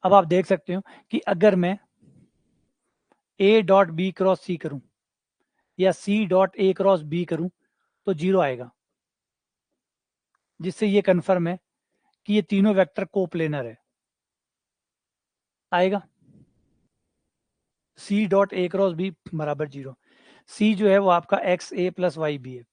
अब आप देख सकते हो कि अगर मैं A dot B cross C करूं या C dot A cross B करूं तो जीरो आएगा, जिससे ये कन्फर्म है कि ये तीनों वेक्टर कोप्लेनर है। आएगा C dot A cross B बराबर जीरो। सी जो है वो आपका X A plus Y B है।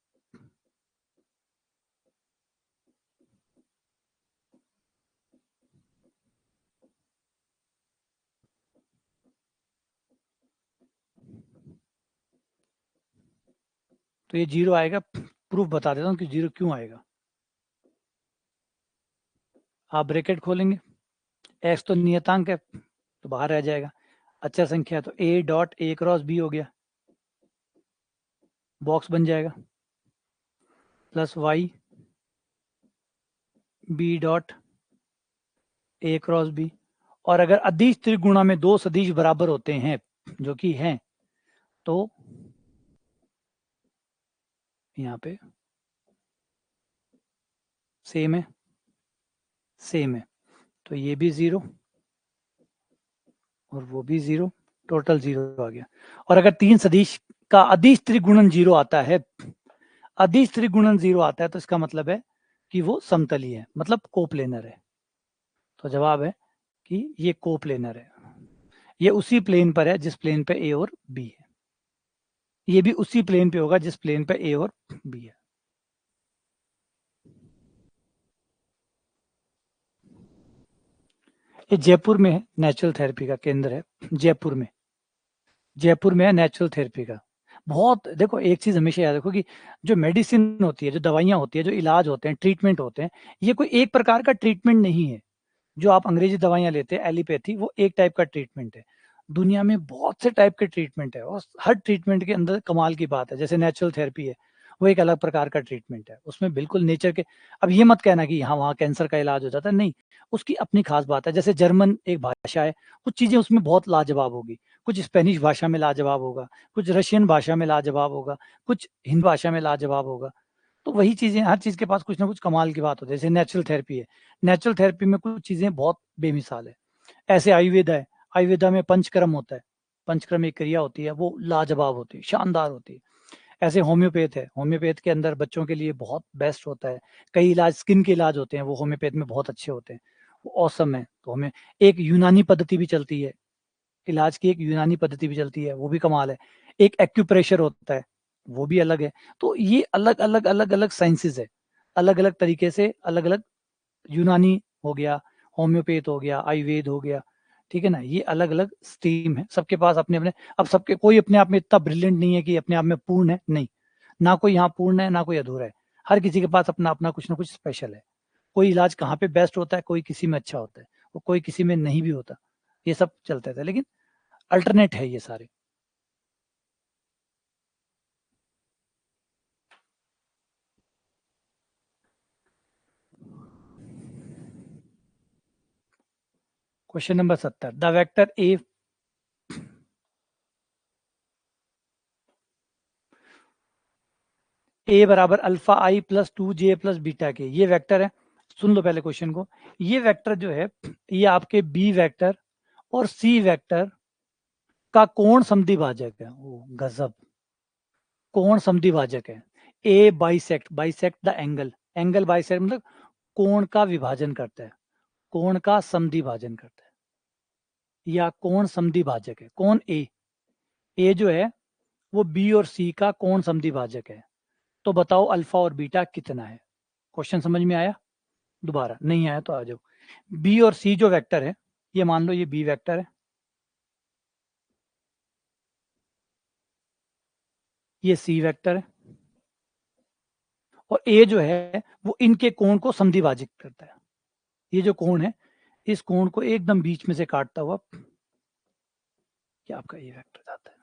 तो ये जीरो आएगा। प्रूफ बता देता हूं कि जीरो क्यों आएगा। आप ब्रैकेट खोलेंगे, एक्स तो नियतांक है तो बाहर रह जाएगा, अच्छा संख्या है तो A dot A cross B हो गया, बॉक्स बन जाएगा, plus Y B dot A cross B. और अगर अदिश त्रिगुणा में दो सदिश बराबर होते हैं, जो कि हैं, तो यहाँ पे सेम है, सेम है, तो ये भी जीरो और वो भी जीरो, टोटल जीरो आ गया। और अगर तीन सदिश का अदिश त्रिगुणन जीरो आता है, अदिश त्रिगुणन जीरो आता है, तो इसका मतलब है कि वो समतली है, मतलब कोप्लेनर है। तो जवाब है कि ये कोप्लेनर है, ये उसी प्लेन पर है जिस प्लेन पे ए और बी है, ये भी उसी प्लेन पे होगा जिस प्लेन पे ए और बी है। ये जयपुर में है, नेचुरल थेरेपी का केंद्र है जयपुर में। जयपुर में है नेचुरल थेरेपी का। बहुत देखो, एक चीज हमेशा याद रखो कि जो मेडिसिन होती है, जो दवाइयां होती है, जो इलाज होते हैं, ट्रीटमेंट होते हैं, ये कोई एक प्रकार का ट्रीटमेंट नहीं है। जो आप अंग्रेजी दवाइयां लेते हैं एलिपैथी, वो एक टाइप का ट्रीटमेंट है। दुनिया में बहुत से टाइप के ट्रीटमेंट है और हर ट्रीटमेंट के अंदर कमाल की बात है। जैसे नेचुरल थेरेपी है, वो एक अलग प्रकार का ट्रीटमेंट है, उसमें बिल्कुल नेचर के। अब ये मत कहना कि यहाँ वहाँ कैंसर का इलाज हो जाता है, नहीं, उसकी अपनी खास बात है। जैसे जर्मन एक भाषा है, कुछ चीजें उसमें बहुत लाजवाब होगी, कुछ स्पेनिश भाषा में लाजवाब होगा, कुछ रशियन भाषा में लाजवाब होगा, कुछ हिंदी भाषा में लाजवाब होगा। तो वही चीजें, हर चीज के पास कुछ ना कुछ कमाल की बात होती है। जैसे नेचुरल थेरेपी है, नेचुरल थेरेपी में कुछ चीजें बहुत बेमिसाल है। ऐसे आयुर्वेदा है, आयुर्वेदा में पंचकर्म होता है, पंचकर्म एक क्रिया होती है, वो लाजवाब होती है, शानदार होती है। ऐसे होम्योपैथ है, होम्योपैथ के अंदर बच्चों के लिए बहुत बेस्ट होता है। कई इलाज स्किन के इलाज होते हैं वो होम्योपैथ में बहुत अच्छे होते हैं, वो ऑसम है। तो हमें एक यूनानी पद्धति भी चलती है, इलाज की एक यूनानी पद्धति भी चलती है, वो भी कमाल है। एक एक्यूप्रेशर होता है, वो भी अलग है। तो ये अलग अलग अलग अलग साइंसेज है, अलग अलग तरीके से अलग अलग। यूनानी हो गया, होम्योपैथ हो गया, आयुर्वेद हो गया, ठीक है ना। ये अलग अलग स्ट्रीम है, सबके पास अपने अपने। अब सबके, कोई अपने आप में इतना ब्रिलियंट नहीं है कि अपने आप में पूर्ण है, नहीं। ना कोई यहाँ पूर्ण है, ना कोई अधूरा है। हर किसी के पास अपना अपना कुछ ना कुछ स्पेशल है। कोई इलाज कहाँ पे बेस्ट होता है, कोई किसी में अच्छा होता है, और कोई किसी में नहीं भी होता। ये सब चलते थे, लेकिन अल्टरनेट है ये सारे। Question number 70, the vector A बराबर अल्फा आई प्लस 2 जे प्लस बीटा के, ये वेक्टर है। सुन लो पहले क्वेश्चन को। ये वेक्टर जो है, ये आपके बी वेक्टर और सी वेक्टर का कोण समद्विभाजक है। ओ गजब, कोण समद्विभाजक है। A bisect, bisect the angle, angle bisect मतलब कोण का विभाजन करता है, कोण का समद्विभाजन करता है, या कोण समद्विभाजक है। कोण ए जो है वो बी और सी का कोण समद्विभाजक है। तो बताओ अल्फा और बीटा कितना है। क्वेश्चन समझ में आया? दोबारा नहीं आया तो आ जाओ। बी और सी जो वेक्टर है, ये मान लो ये बी वेक्टर है, ये सी वेक्टर है, और ए जो है वो इनके कोण को समद्विभाजित करता है। ये जो कोण है, इस कोण को एकदम बीच में से काटता हुआ क्या आपका ये वेक्टर जाता है।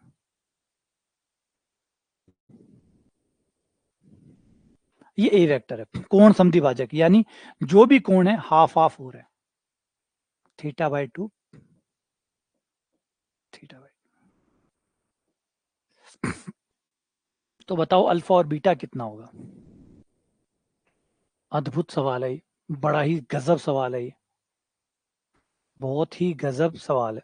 ये ए वेक्टर है, कोण समद्विभाजक, यानी जो भी कोण है हाफ हाफ हो रहा है, थीटा/2, थीटा/। तो बताओ अल्फा और बीटा कितना होगा। अद्भुत सवाल है, बड़ा ही गजब सवाल है ये, बहुत ही गजब सवाल है।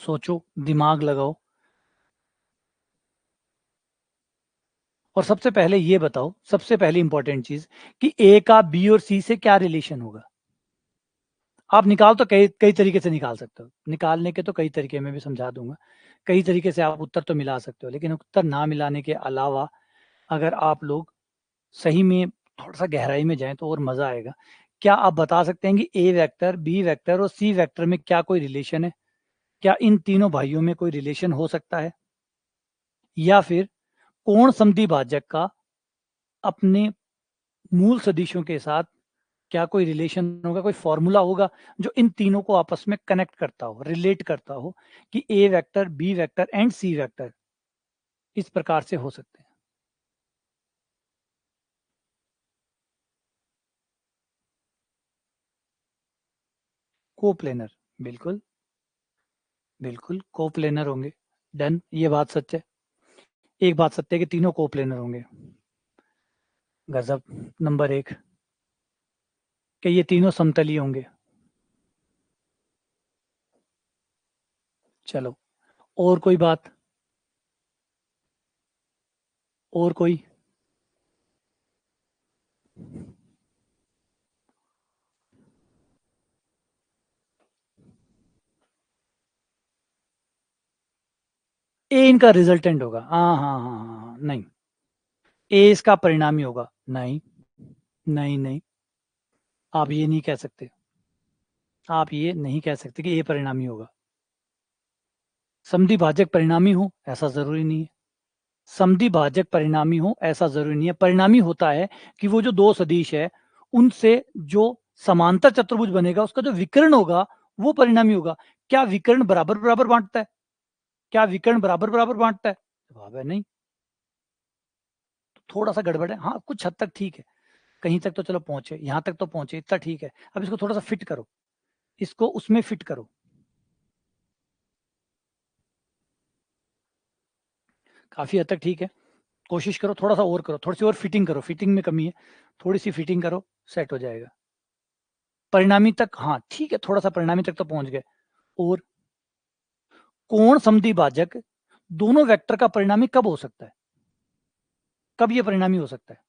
सोचो, दिमाग लगाओ। और सबसे पहले ये बताओ, सबसे पहली इंपॉर्टेंट चीज, कि ए का बी और सी से क्या रिलेशन होगा। आप निकाल तो कई कई तरीके से निकाल सकते हो, निकालने के तो कई तरीके मैं भी समझा दूंगा। कई तरीके से आप उत्तर तो मिला सकते हो, लेकिन उत्तर ना मिलाने के अलावा अगर आप लोग सही में थोड़ा सा गहराई में जाएं तो और मजा आएगा। क्या आप बता सकते हैं कि ए वेक्टर, बी वेक्टर और सी वेक्टर में क्या कोई रिलेशन है? क्या इन तीनों भाइयों में कोई रिलेशन हो सकता है? या फिर कोण समद्विभाजक का अपने मूल सदिशों के साथ क्या कोई रिलेशन होगा, कोई फॉर्मूला होगा जो इन तीनों को आपस में कनेक्ट करता हो, रिलेट करता हो, कि A vector, B vector and C vector इस प्रकार से हो सकते हैं। कोप्लेनर, बिल्कुल, बिल्कुल कोप्लेनर होंगे। डन, ये बात सच है। एक बात सत्य है कि तीनों कोप्लेनर होंगे। गजब। नंबर एक, कि ये तीनों समतलीय होंगे। चलो, और कोई बात, और कोई? ए इनका रिजल्टेंट होगा, हाँ हाँ हाँ हाँ हाँ, नहीं। ए इसका परिणामी होगा, नहीं, नहीं नहीं, आप ये नहीं कह सकते, आप ये नहीं कह सकते कि ए परिणामी होगा। समधि भाजक परिणामी हो ऐसा जरूरी नहीं है, समधि भाजक परिणामी हो ऐसा जरूरी नहीं है। परिणामी होता है कि वो जो दो सदिश है उनसे जो समांतर चतुर्भुज बनेगा उसका जो विकर्ण होगा वो परिणामी होगा। क्या विकर्ण बराबर बराबर बांटता है? क्या विकर्ण बराबर बराबर बांटता है? जवाब है नहीं। तो थोड़ा सा गड़बड़ है, हाँ कुछ हद तक ठीक है। कहीं तक तो चलो पहुंचे, यहां तक तो पहुंचे, इतना ठीक है। अब इसको थोड़ा सा फिट करो, इसको उसमें फिट करो। काफी हद तक ठीक है। कोशिश करो, थोड़ा सा और करो, थोड़ी सी और फिटिंग करो, फिटिंग में कमी है, थोड़ी सी फिटिंग करो, सेट हो जाएगा। परिणामी तक, हाँ ठीक है, थोड़ा सा परिणामी तक तो पहुंच गए। और कोण समद्विभाजक दोनों वेक्टर का परिणामी कब हो सकता है, कब ये परिणामी हो सकता है?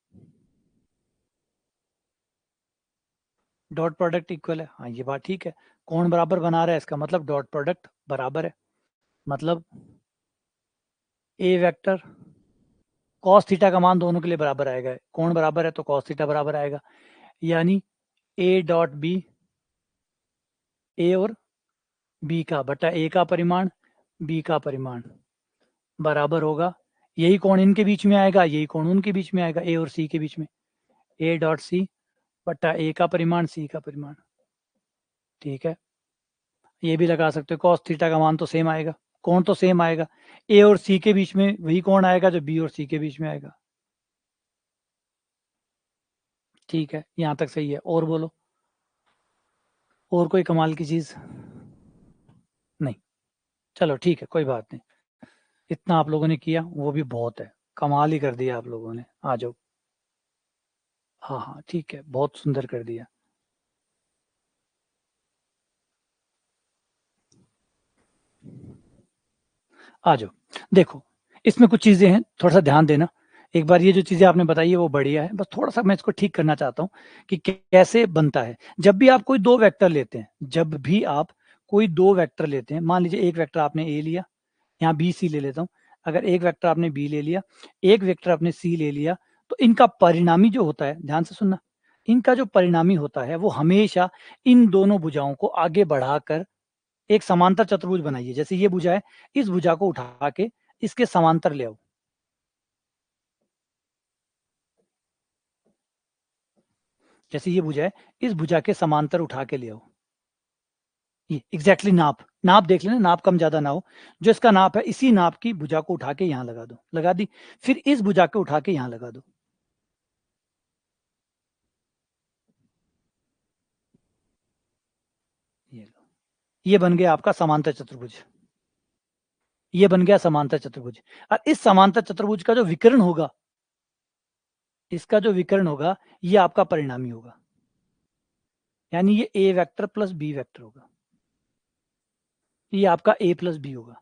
डॉट प्रोडक्ट इक्वल है, हाँ ये बात ठीक है। कोण बराबर बना रहा है, इसका मतलब डॉट प्रोडक्ट बराबर है, मतलब ए वेक्टर कॉस थीटा का मान दोनों के लिए बराबर आएगा, कोण बराबर है तो कॉस थीटा बराबर आएगा, यानी ए डॉट बी, ए और बी का बटा ए का परिमाण बी का परिमाण बराबर होगा, यही कोण इनके बीच में आएगा, यही कोण उनके बीच में आएगा, ए और सी के बीच में, ए डॉट सी बटा ए का परिमाण सी का परिमाण। ठीक है, ये भी लगा सकते हो, कॉस थीटा का मान तो सेम आएगा, कोण तो सेम आएगा, ए और सी के बीच में वही कोण आएगा जो बी और सी के बीच में आएगा। ठीक है, यहां तक सही है, और बोलो, और कोई कमाल की चीज? नहीं, चलो ठीक है, कोई बात नहीं, इतना आप लोगों ने किया वो भी बहुत है, कमाल ही कर दिया आप लोगों ने, आ जाओ। हाँ हाँ ठीक है, बहुत सुंदर कर दिया। आ जाओ, देखो इसमें कुछ चीजें हैं, थोड़ा सा ध्यान देना। एक बार ये जो चीजें आपने बताई है वो बढ़िया है, बस थोड़ा सा मैं इसको ठीक करना चाहता हूँ कि कैसे बनता है। जब भी आप कोई दो वेक्टर लेते हैं, जब भी आप कोई दो वेक्टर लेते हैं, मान लीजिए एक वेक्टर आपने ए लिया, यहाँ बी सी ले लेता हूँ, अगर एक वेक्टर आपने बी ले लिया, एक वेक्टर आपने सी ले लिया, तो इनका परिणामी जो होता है, ध्यान से सुनना, इनका जो परिणामी होता है वो हमेशा इन दोनों भुजाओं को आगे बढ़ाकर एक समांतर चतुर्भुज बनाइए। जैसे ये भुजा है, इस भुजा को उठा के इसके समांतर ले आओ, जैसे ये भुजा है, इस भुजा के समांतर उठा के ले आओ, ये एग्जैक्टली नाप नाप देख लेना, नाप कम ज्यादा ना हो, जो इसका नाप है इसी नाप की भुजा को उठा के यहां लगा दो, लगा दी, फिर इस भुजा को उठा के यहां लगा दो, ये लो, ये बन गया आपका समांतर चतुर्भुज, ये बन गया समांतर चतुर्भुज। और इस समांतर चतुर्भुज का जो विकर्ण होगा, इसका जो विकर्ण होगा ये आपका परिणामी होगा, यानी ये ए वेक्टर प्लस बी वेक्टर होगा, ये आपका ए प्लस बी होगा।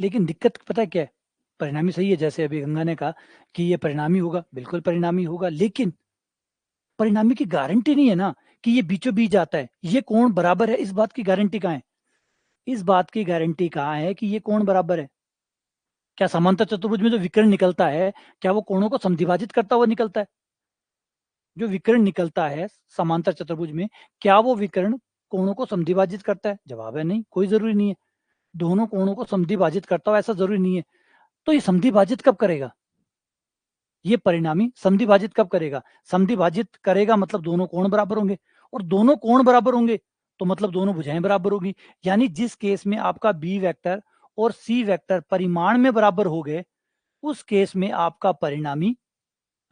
लेकिन दिक्कत पता है क्या है, परिणामी सही है, जैसे अभी गंगा ने कहा कि ये परिणामी होगा, बिल्कुल परिणामी होगा, लेकिन परिणामी की गारंटी नहीं है ना कि ये बीचों बीच आता है, ये कोण बराबर है, इस बात की गारंटी कहाँ है? इस बात की गारंटी कहाँ है कि ये कोण बराबर है? क्या समांतर चतुर्भुज में जो विकर्ण निकलता है, क्या वो कोणों को समद्विभाजित करता हुआ निकलता है? जो विकर्ण निकलता है समांतर चतुर्भुज में, क्या वो विकर्ण कोणों को समद्विभाजित करता है? जवाब है नहीं, कोई जरूरी नहीं है, दोनों कोणों को समद्विभाजित करता हो ऐसा जरूरी नहीं है। तो ये समद्विभाजित कब करेगा? ये परिणामी समद्विभाजित कब करेगा? समद्विभाजित करेगा मतलब दोनों कोण बराबर होंगे, और दोनों कोण बराबर होंगे तो मतलब दोनों भुजाएं बराबर होगी, यानी जिस केस में आपका बी वेक्टर और सी वेक्टर परिमाण में बराबर हो गए, उस केस में आपका परिणामी,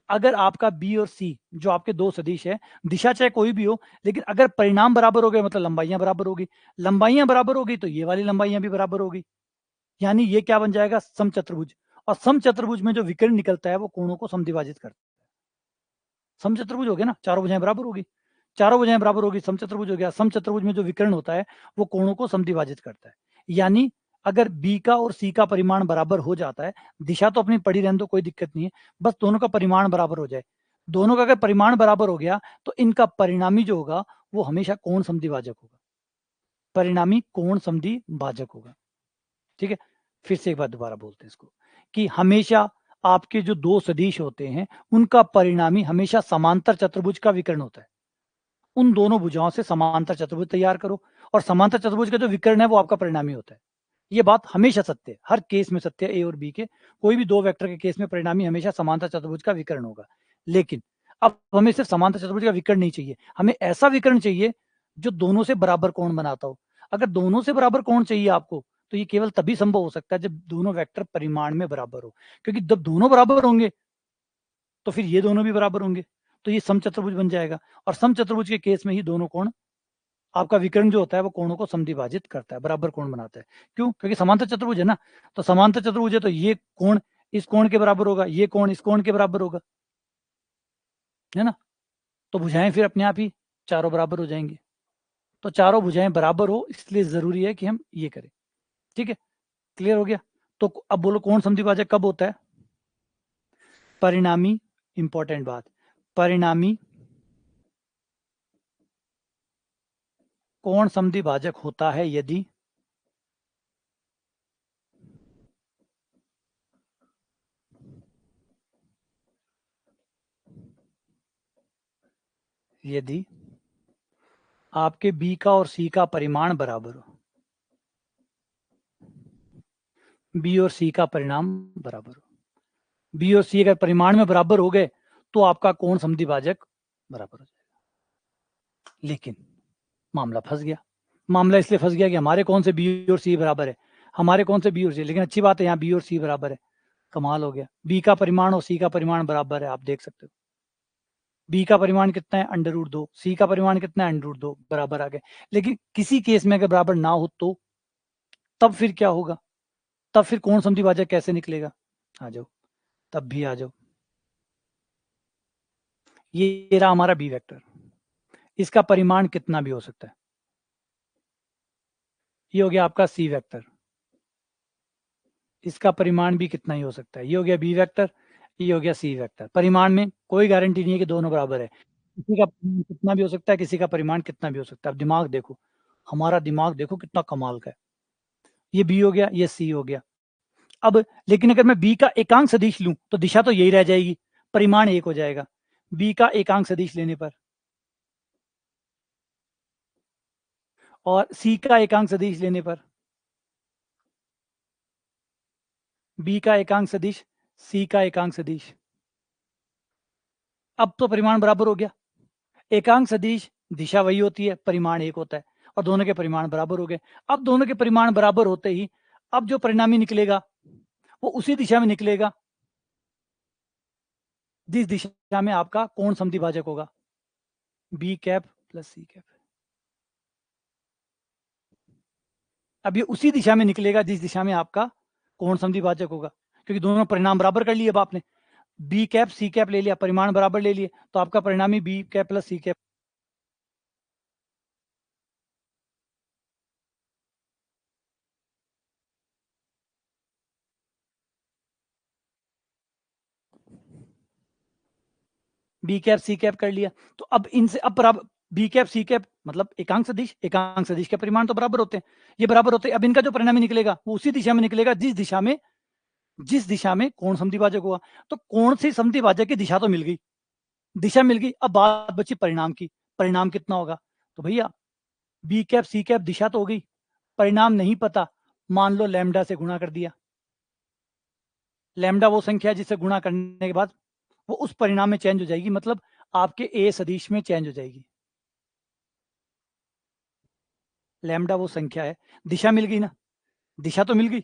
अगर आपका बी और सी जो आपके दो सदिश है, दिशा चाहे कोई भी हो, लेकिन अगर परिणाम बराबर हो गए मतलब लंबाइयां बराबर होगी, लंबाइयां बराबर होगी तो ये वाली लंबाइयां भी बराबर होगी, यानी ये क्या बन जाएगा? समचतुर्भुज। और समचतुर्भुज में जो विकर्ण निकलता है वो कोणों को समद्विभाजित करता है। समचतुर्भुज हो गया ना, चारों भुजाएं बराबर होगी, चारों भुजाएं बराबर होगी, समचतुर्भुज हो गया। समचतुर्भुज में जो विकर्ण होता है वो कोणों को समद्विभाजित करता है, यानी अगर बी का और सी का परिमाण बराबर हो जाता है, दिशा तो अपनी पड़ी रहने दो, कोई दिक्कत नहीं है, बस दोनों का परिमाण बराबर हो जाए, दोनों का अगर परिमाण बराबर हो गया तो इनका परिणामी जो होगा वो हमेशा कोण समद्विभाजक होगा, परिणामी कोण समद्विभाजक होगा। ठीक है, फिर से एक बार दोबारा बोलते हैं इसको, कि हमेशा आपके जो दो सदिश होते हैं उनका परिणामी हमेशा समांतर चतुर्भुज का विकर्ण होता है, उन दोनों भुजाओं से समांतर चतुर्भुज तैयार करो, और समांतर चतुर्भुज का जो विकर्ण है वो आपका परिणामी होता है। ये बात हमेशा सत्य है, हर केस में सत्य है, ए और बी के कोई भी दो वेक्टर के केस में परिणामी हमेशा समांतर चतुर्भुज का विकर्ण होगा। लेकिन अब हमें सिर्फ समांतर चतुर्भुज का विकर्ण नहीं चाहिए, हमें ऐसा विकर्ण चाहिए जो दोनों से बराबर कोण बनाता हो। अगर दोनों से बराबर कोण चाहिए आपको, तो ये केवल तभी संभव हो सकता है जब दोनों वेक्टर परिमाण में बराबर हो, क्योंकि जब दोनों बराबर होंगे तो फिर ये दोनों भी बराबर होंगे, तो ये समचतुर्भुज बन जाएगा, और समचतुर्भुज के केस में ही दोनों कोण, आपका विकर्ण जो होता है वो कोणों को समद्विभाजित करता है, बराबर कोण बनाता है। क्यों? क्योंकि समांतर चतुर्भुज है ना, तो समांतर चतुर्भुज है तो ये कोण इस कोण के बराबर होगा, ये कोण इस कोण के बराबर होगा, है ना, तो भुजाएं फिर अपने आप ही चारों बराबर हो जाएंगे। तो चारों भुजाएं बराबर हो, इसलिए जरूरी है कि हम ये करें। ठीक है, क्लियर हो गया। तो अब बोलो कोण समद्विभाजक कब होता है? परिणामी, इंपॉर्टेंट बात, परिणामी कोण समद्विभाजक होता है यदि यदि आपके बी का और सी का परिमाण बराबर हो, बी और सी का परिणाम बराबर हो, बी और सी अगर परिमाण में बराबर हो गए तो आपका कोण समद्विभाजक बराबर हो जाएगा। लेकिन मामला फंस गया। मामला इसलिए फंस गया कि हमारे कौन से बी और सी बराबर है, हमारे कौन से बी और सी, लेकिन अच्छी बात है यहाँ बी और सी बराबर है। कमाल हो गया, बी का परिमाण और सी का परिमाण बराबर है, आप देख सकते हो। बी का परिमाण कितना है? √2। सी का परिमाण कितना है? √2, बराबर आ गए। लेकिन किसी केस में अगर बराबर ना हो तो तब फिर क्या होगा? तब फिर कोण समद्विभाजक कैसे निकलेगा? आ जाओ, तब भी आ जाओ। ये रहा हमारा बी वेक्टर, इसका परिमाण कितना भी हो सकता है। ये हो गया आपका सी वेक्टर, इसका परिमाण भी कितना ही हो सकता है। ये हो गया बी वेक्टर, ये हो गया सी वेक्टर। परिमाण में कोई गारंटी नहीं है कि दोनों बराबर है, किसी का परिमाण कितना भी हो सकता है, किसी का परिमाण कितना भी हो सकता है। अब दिमाग देखो, हमारा दिमाग देखो कितना कमाल का है। ये बी हो गया, ये सी हो गया। अब लेकिन अगर मैं बी का एकांक सदिश लूं तो दिशा तो यही रह जाएगी, परिमाण एक हो जाएगा। बी का एकांक सदिश लेने पर और सी का एकांक सदिश लेने पर, बी का एकांक सदिश, सी का एकांक सदिश, अब तो परिमाण बराबर हो गया। एकांक सदिश दिशा वही होती है, परिमाण एक होता है, और दोनों के परिमाण बराबर हो गए। अब दोनों के परिमाण बराबर होते ही अब जो परिणामी निकलेगा वो उसी दिशा में निकलेगा जिस दिशा में आपका कोण समद्विभाजक होगा, B cap plus C cap. अब ये उसी दिशा में निकलेगा जिस दिशा में आपका कोण समद्विभाजक होगा, क्योंकि दोनों परिणाम बराबर कर लिए। अब आपने बी कैप सी कैप ले लिया, परिमाण बराबर ले लिए, तो आपका परिणामी B cap plus C cap. B cap C cap कर लिया, तो अब इनसे अब बराबर बी कैप सी कैप मतलब एकांक सदिश, एकांक सदिश के परिमाण तो बराबर होते हैं, ये बराबर होते हैं। अब इनका जो परिणामी निकलेगा वो उसी दिशा में निकलेगा जिस दिशा में कोण समद्विभाजक हुआ। तो कोण से समद्विभाजक की दिशा तो मिल गई, दिशा मिल गई, अब बात बची परिणाम की। परिणाम कितना होगा? तो भैया बी कैप सी कैप दिशा तो हो गई, परिणाम नहीं पता, मान लो लैम्डा से गुणा कर दिया। लैम्डा वो संख्या जिससे गुणा करने के बाद वो उस परिणाम में चेंज हो जाएगी, मतलब आपके ए सदिश में चेंज हो जाएगी। लैम्डा वो संख्या है, दिशा मिल गई ना, दिशा तो मिल गई।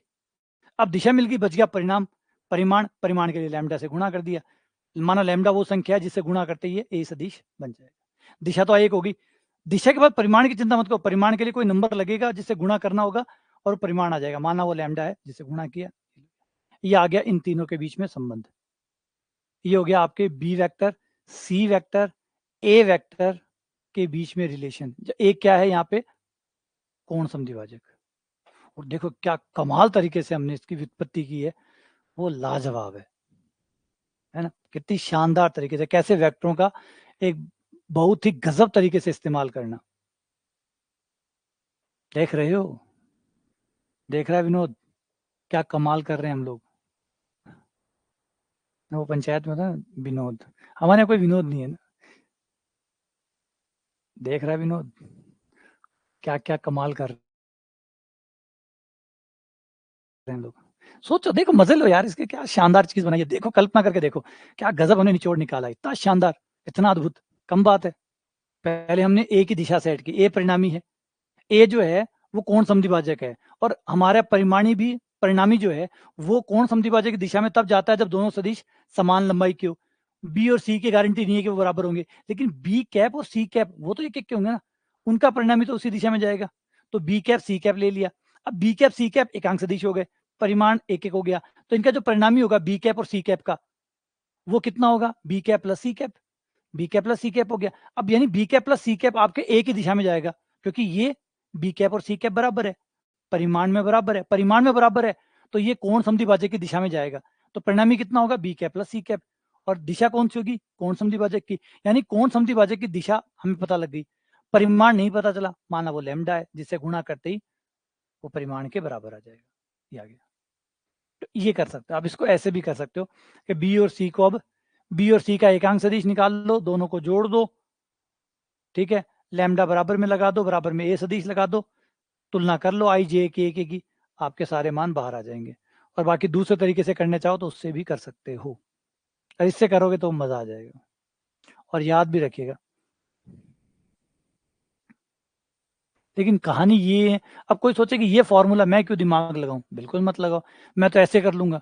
अब दिशा मिल गई, बच गया परिणाम, परिमाण, परिमाण के लिए लैम्डा से गुणा कर दिया। माना लैम्डा वो संख्या है जिससे गुणा करते ही ए सदिश बन जाएगा। दिशा तो एक होगी, दिशा के बाद परिमाण की चिंता मत करो, परिमाण के लिए कोई नंबर लगेगा जिससे गुणा करना होगा और परिमाण आ जाएगा। माना वो लैम्डा है जिससे गुणा किया, ये आ गया इन तीनों के बीच में संबंध। ये हो गया आपके बी वेक्टर, सी वेक्टर, ए वेक्टर के बीच में रिलेशन। एक क्या है यहाँ पे? कोण समद्विभाजक। और देखो क्या कमाल तरीके से हमने इसकी व्युत्पत्ति की है, वो लाजवाब है ना? कितनी शानदार तरीके से, कैसे वेक्टरों का एक बहुत ही गजब तरीके से इस्तेमाल करना। देख रहे हो? देख रहा है विनोद? क्या कमाल कर रहे हैं हम लोग। वो पंचायत में था विनोद, हमारे यहाँ कोई विनोद नहीं है ना। देख रहा है विनोद? क्या क्या कमाल कर रहे हैं लोग। सोचो, देखो, मजे लो यार इसके, क्या शानदार चीज बनाई है। देखो, कल्पना करके देखो, क्या गजब हमने निचोड़ निकाला, इतना शानदार, इतना अद्भुत। कम बात है। पहले हमने ए की दिशा सेट की, ए परिणामी है, ए जो है वो कोण समद्विभाजक है, और हमारा परिणामी जो है वो कोण समद्विभाजक की दिशा में तब जाता है जब दोनों सदिश समान लंबाई के हो। बी और सी की गारंटी नहीं है कि वो बराबर होंगे, लेकिन बी कैप और सी कैप वो तो एक एक के होंगे ना, उनका परिणामी तो उसी दिशा में जाएगा। तो बी कैप सी कैप ले लिया। अब बी कैप सी कैप एकांक सदिश हो गए, परिमाण एक एक हो गया, तो इनका जो परिणामी होगा बी कैप और सी कैप का, वो कितना होगा? B cap plus C cap. B cap plus C cap हो गया। अब यानी B cap plus C cap आपके ए की दिशा में जाएगा, क्योंकि ये बी कैप और सी कैप बराबर है, परिमाण में बराबर है, परिमाण में बराबर है तो ये कोण समद्विभाजक की दिशा में जाएगा, तो परिणामी कितना होगा, B cap plus C cap. और दिशा कौन सी होगी, कोण समद्विभाजक की, यानी कोण समद्विभाजक की दिशा हमें पता लग गई, परिमाण नहीं पता चला, माना वो लैम्डा है, जिससे गुणा करते ही वो परिमाण के बराबर आ जाएगा, ये आ गया। तो ये कर सकते हो आप, इसको ऐसे भी कर सकते हो कि बी और सी को, अब बी और सी का एकांक सदिश निकाल लो, दोनों को जोड़ दो, ठीक है, लैम्डा बराबर में लगा दो, बराबर में ए सदिश लगा दो, तुलना कर लो आई जे के की, आपके सारे मान बाहर आ जाएंगे। और बाकी दूसरे तरीके से करने चाहो तो उससे भी कर सकते हो, और इससे करोगे तो मजा आ जाएगा। और याद भी रखिएगा, लेकिन कहानी ये है, अब कोई सोचे कि ये फॉर्मूला मैं क्यों दिमाग लगाऊं, बिल्कुल मत लगाओ, मैं तो ऐसे कर लूंगा,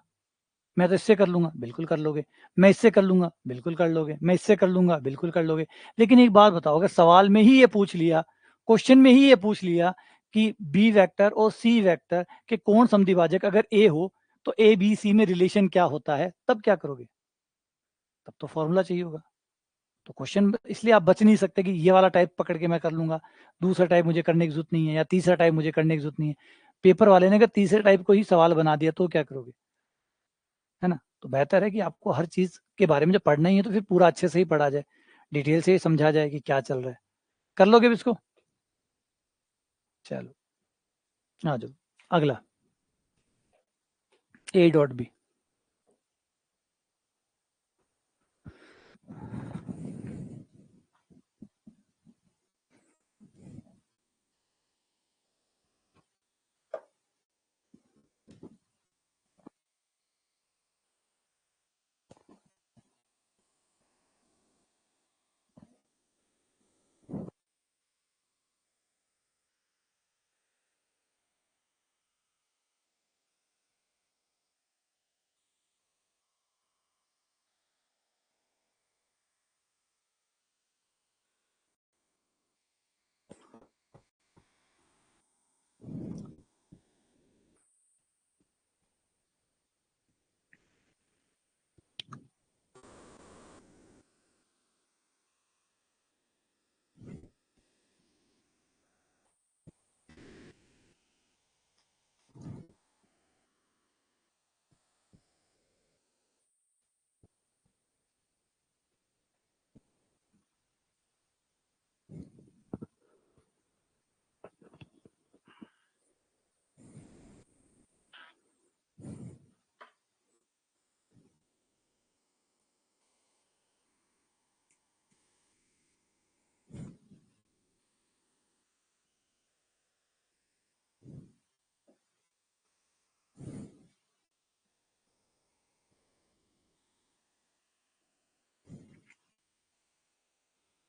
मैं तो इससे कर लूंगा, बिल्कुल कर लोगे, मैं इससे कर लूंगा, बिल्कुल कर लोगे, मैं इससे कर लूंगा, बिल्कुल कर लोगे। लेकिन एक बात बताओ, अगर सवाल में ही ये पूछ लिया, क्वेश्चन में ही ये पूछ लिया कि बी वेक्टर और सी वेक्टर के कोण समद्विभाजक अगर ए हो तो ए बी सी में रिलेशन क्या होता है, तब क्या करोगे, तब तो फॉर्मूला चाहिए होगा। तो क्वेश्चन इसलिए आप बच नहीं सकते कि ये वाला टाइप पकड़ के मैं कर लूंगा, दूसरा टाइप मुझे करने की जरूरत नहीं है, या तीसरा टाइप मुझे करने की जरूरत नहीं है। पेपर वाले ने अगर तीसरे टाइप को ही सवाल बना दिया तो क्या करोगे, है ना। तो बेहतर है कि आपको हर चीज के बारे में जब पढ़ना ही है तो फिर पूरा अच्छे से ही पढ़ा जाए, डिटेल से ही समझा जाए कि क्या चल रहा है। कर लोगे भी इसको, चलो आ जाओ अगला, A dot B.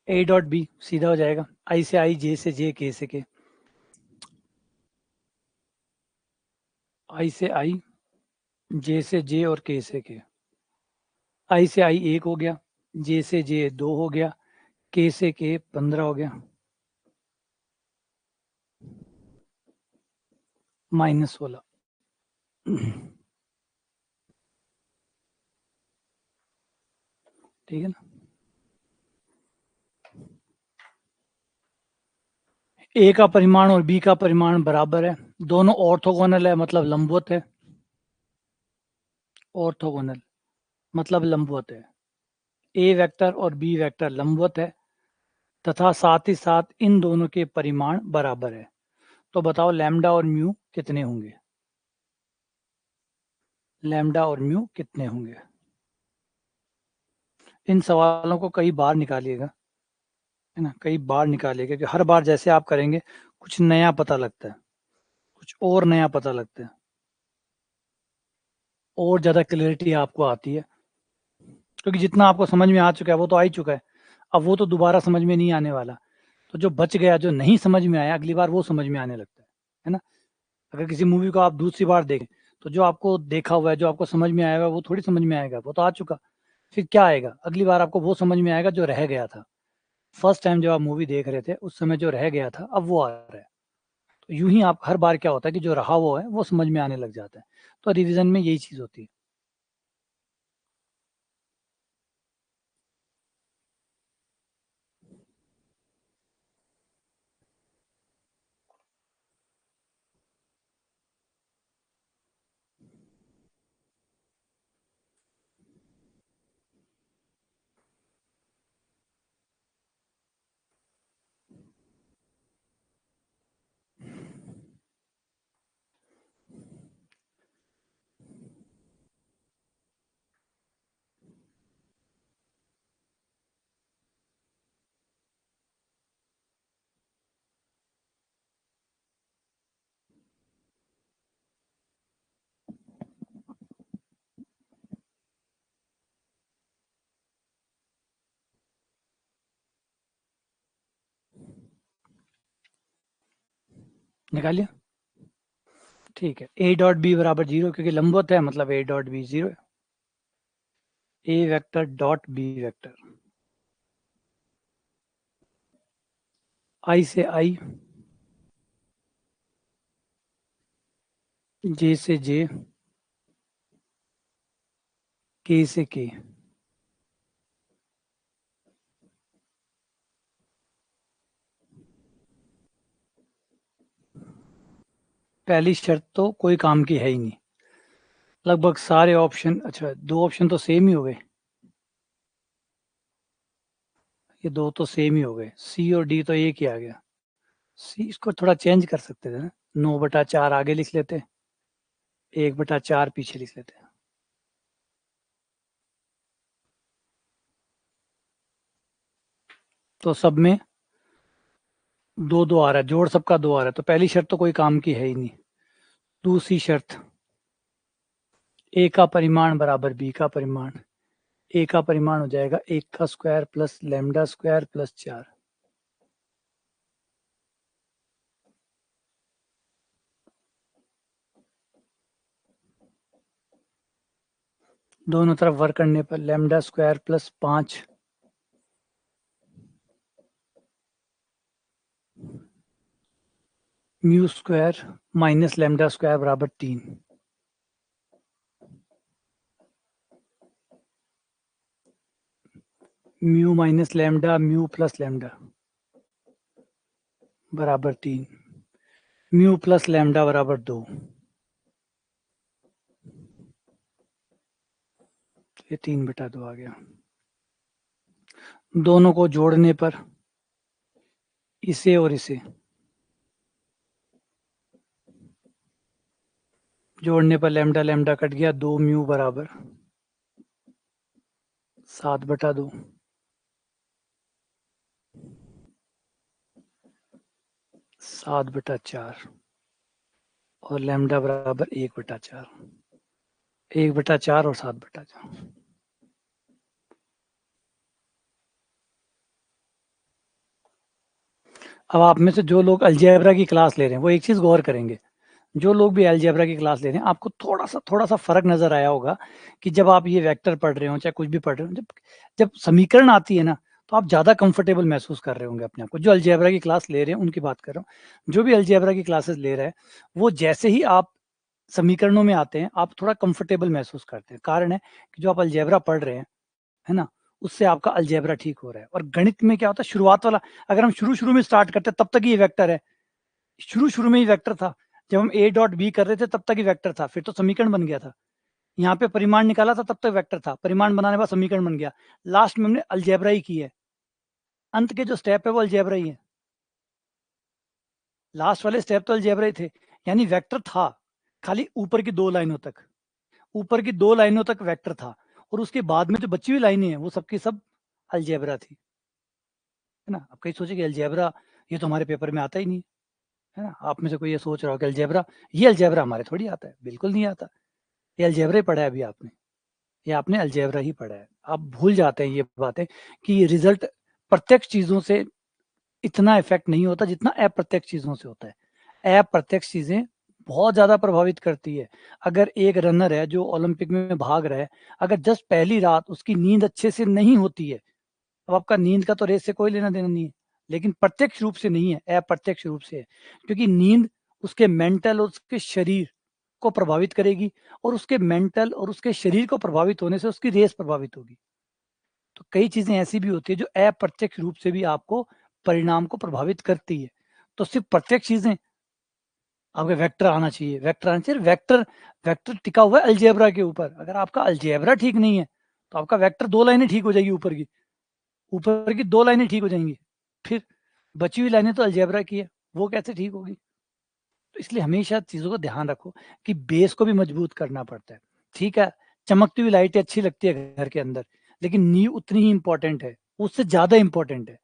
A dot B सीधा हो जाएगा, आई से आई, जे से जे, के से के, आई से आई, जे से जे और के से के। आई से आई 1 हो गया, जे से जे 2 हो गया, के से के 15 हो गया, -16। ठीक है ना। ए का परिमाण और बी का परिमाण बराबर है, दोनों ऑर्थोगोनल है मतलब लंबवत है, ऑर्थोगोनल मतलब लंबवत है, ए वेक्टर और बी वेक्टर लंबवत है, तथा साथ ही साथ इन दोनों के परिमाण बराबर है। तो बताओ लैम्डा और म्यू कितने होंगे, लैम्डा और म्यू कितने होंगे। इन सवालों को कई बार निकालिएगा, है ना, कई बार निकालिएगा, क्योंकि हर बार जैसे आप करेंगे कुछ नया पता लगता है, कुछ और नया पता लगता है, और ज़्यादा क्लैरिटी आपको आती है, क्योंकि जितना आपको समझ में आ चुका है वो तो आ ही चुका है, अब वो तो दोबारा समझ में नहीं आने वाला। तो जो बच गया, जो नहीं समझ में आया, अगली बार वो समझ में आने लगता है ना। अगर किसी मूवी को आप दूसरी बार देखें तो जो आपको देखा हुआ है, जो आपको समझ में आएगा वो थोड़ी समझ में आएगा, वो तो आ चुका, फिर क्या आएगा, अगली बार आपको वो समझ में आएगा जो रह गया था, फर्स्ट टाइम जब आप मूवी देख रहे थे उस समय जो रह गया था अब वो आ रहा है। तो यूं ही आप हर बार क्या होता है कि जो रहा वो है वो समझ में आने लग जाता है। तो रिवीजन में यही चीज होती है। निकालिए। ठीक है, ए डॉट बी बराबर 0 क्योंकि लंबवत है, मतलब ए डॉट बी 0 है। ए वेक्टर डॉट बी वेक्टर, आई से आई, जे से जे, के से के। पहली शर्त तो कोई काम की है ही नहीं। लगभग सारे ऑप्शन, अच्छा 2 ऑप्शन तो सेम ही हो गए, ये 2 तो सेम ही हो गए, सी और डी तो एक ही आ गया। सी इसको थोड़ा चेंज कर सकते थे ना, 9/4 आगे लिख लेते, 1/4 पीछे लिख लेते। तो सब में 2-2 आ रहा है, जोड़ सबका 2 आ रहा है, तो पहली शर्त तो कोई काम की है ही नहीं। दूसरी शर्त, ए का परिमाण बराबर बी का परिमाण। ए का परिमाण हो जाएगा 1 का square plus lambda square plus 4। दोनों तरफ वर्क करने पर lambda square plus 5 mu square minus lambda square बराबर 3। Mu minus lambda, mu plus lambda बराबर 3। म्यू प्लस लैम्डा बराबर 2। ये 3/2 आ गया। दोनों को जोड़ने पर इसे और इसे जोड़ने पर लैम्डा लैम्डा कट गया, 2 म्यू बराबर 7/2। 7/4 और लैम्डा बराबर 1/4। 1/4 और 7/4। अब आप में से जो लोग अलजेब्रा की क्लास ले रहे हैं वो एक चीज गौर करेंगे, जो लोग भी अलजेब्रा की क्लास ले रहे हैं आपको थोड़ा सा फर्क नजर आया होगा कि जब आप ये वेक्टर पढ़ रहे हो चाहे कुछ भी पढ़ रहे हो, जब जब समीकरण आती है ना, तो आप ज्यादा कंफर्टेबल महसूस कर रहे होंगे अपने आप को। जो अलजेब्रा की क्लास ले रहे हैं उनकी बात कर रहा हूँ, जो भी अलजेब्रा की क्लासेस ले रहा है वो जैसे ही आप समीकरणों में आते हैं आप थोड़ा कंफर्टेबल महसूस करते हैं। कारण है कि जो आप अलजेब्रा पढ़ रहे हैं, है ना, उससे आपका अलजेब्रा ठीक हो रहा है। और गणित में क्या होता है, शुरुआत वाला, अगर हम शुरू शुरू में स्टार्ट करते हैं तब तक ये वेक्टर है, शुरू शुरू में ही वेक्टर था। जब हम ए डॉट बी कर रहे थे तब तक ही वेक्टर था, फिर तो समीकरण बन गया था। यहाँ पे परिमाण निकाला था तब तक वेक्टर था, परिमाण बनाने के बाद समीकरण बन गया। लास्ट में हमने अलजेब्रा ही की है, अंत के जो स्टेप है वो अलजेब्रा ही है, लास्ट वाले स्टेप तो अलजेब्रा ही थे। यानी वेक्टर था खाली ऊपर की 2 लाइनों तक, ऊपर की 2 लाइनों तक वेक्टर था, और उसके बाद में जो बची हुई लाइनें हैं वो सबकी सब अलजेब्रा थी, है ना। अब कहीं सोचे कि अलजेब्रा ये तो हमारे पेपर में आता ही नहीं है ना। आप में से कोई ये सोच रहा हो कि अलजेब्रा, ये अलजेब्रा हमारे थोड़ी आता है, बिल्कुल नहीं आता। ये अलजेब्रा ही पढ़ा है अभी आपने, ये आपने अलजेब्रा ही पढ़ा है। आप भूल जाते हैं ये बातें कि रिजल्ट प्रत्यक्ष चीजों से इतना इफेक्ट नहीं होता जितना अप्रत्यक्ष चीजों से होता है। अप्रत्यक्ष चीजें बहुत ज्यादा प्रभावित करती है। अगर एक रनर है जो ओलंपिक में भाग रहा है, अगर जस्ट पहली रात उसकी नींद अच्छे से नहीं होती है, अब आपका नींद का तो रेस से कोई लेना देना नहीं है, लेकिन प्रत्यक्ष रूप से नहीं है, अप्रत्यक्ष रूप से है। क्योंकि नींद उसके मेंटल और उसके शरीर को प्रभावित करेगी, और उसके मेंटल और उसके शरीर को प्रभावित होने से उसकी रेस प्रभावित होगी। तो कई चीजें ऐसी भी होती है जो अप्रत्यक्ष रूप से भी आपको परिणाम को प्रभावित करती है। तो सिर्फ प्रत्यक्ष चीजें, आपके वेक्टर आना चाहिए, वेक्टर आना चाहिए। वेक्टर, वेक्टर टिका हुआ है अलजेब्रा के ऊपर। अगर आपका अलजेब्रा ठीक नहीं है तो आपका वेक्टर 2 लाइनें ठीक हो जाएगी, ऊपर की 2 लाइनें ठीक हो जाएंगी, फिर बची हुई लाइनें तो अलजेब्रा की है, वो कैसे ठीक होगी। तो इसलिए हमेशा चीजों को ध्यान रखो कि बेस को भी मजबूत करना पड़ता है। ठीक है, चमकती हुई लाइटें अच्छी लगती है घर के अंदर, लेकिन नींव उतनी ही इंपॉर्टेंट है, उससे ज्यादा इंपॉर्टेंट है।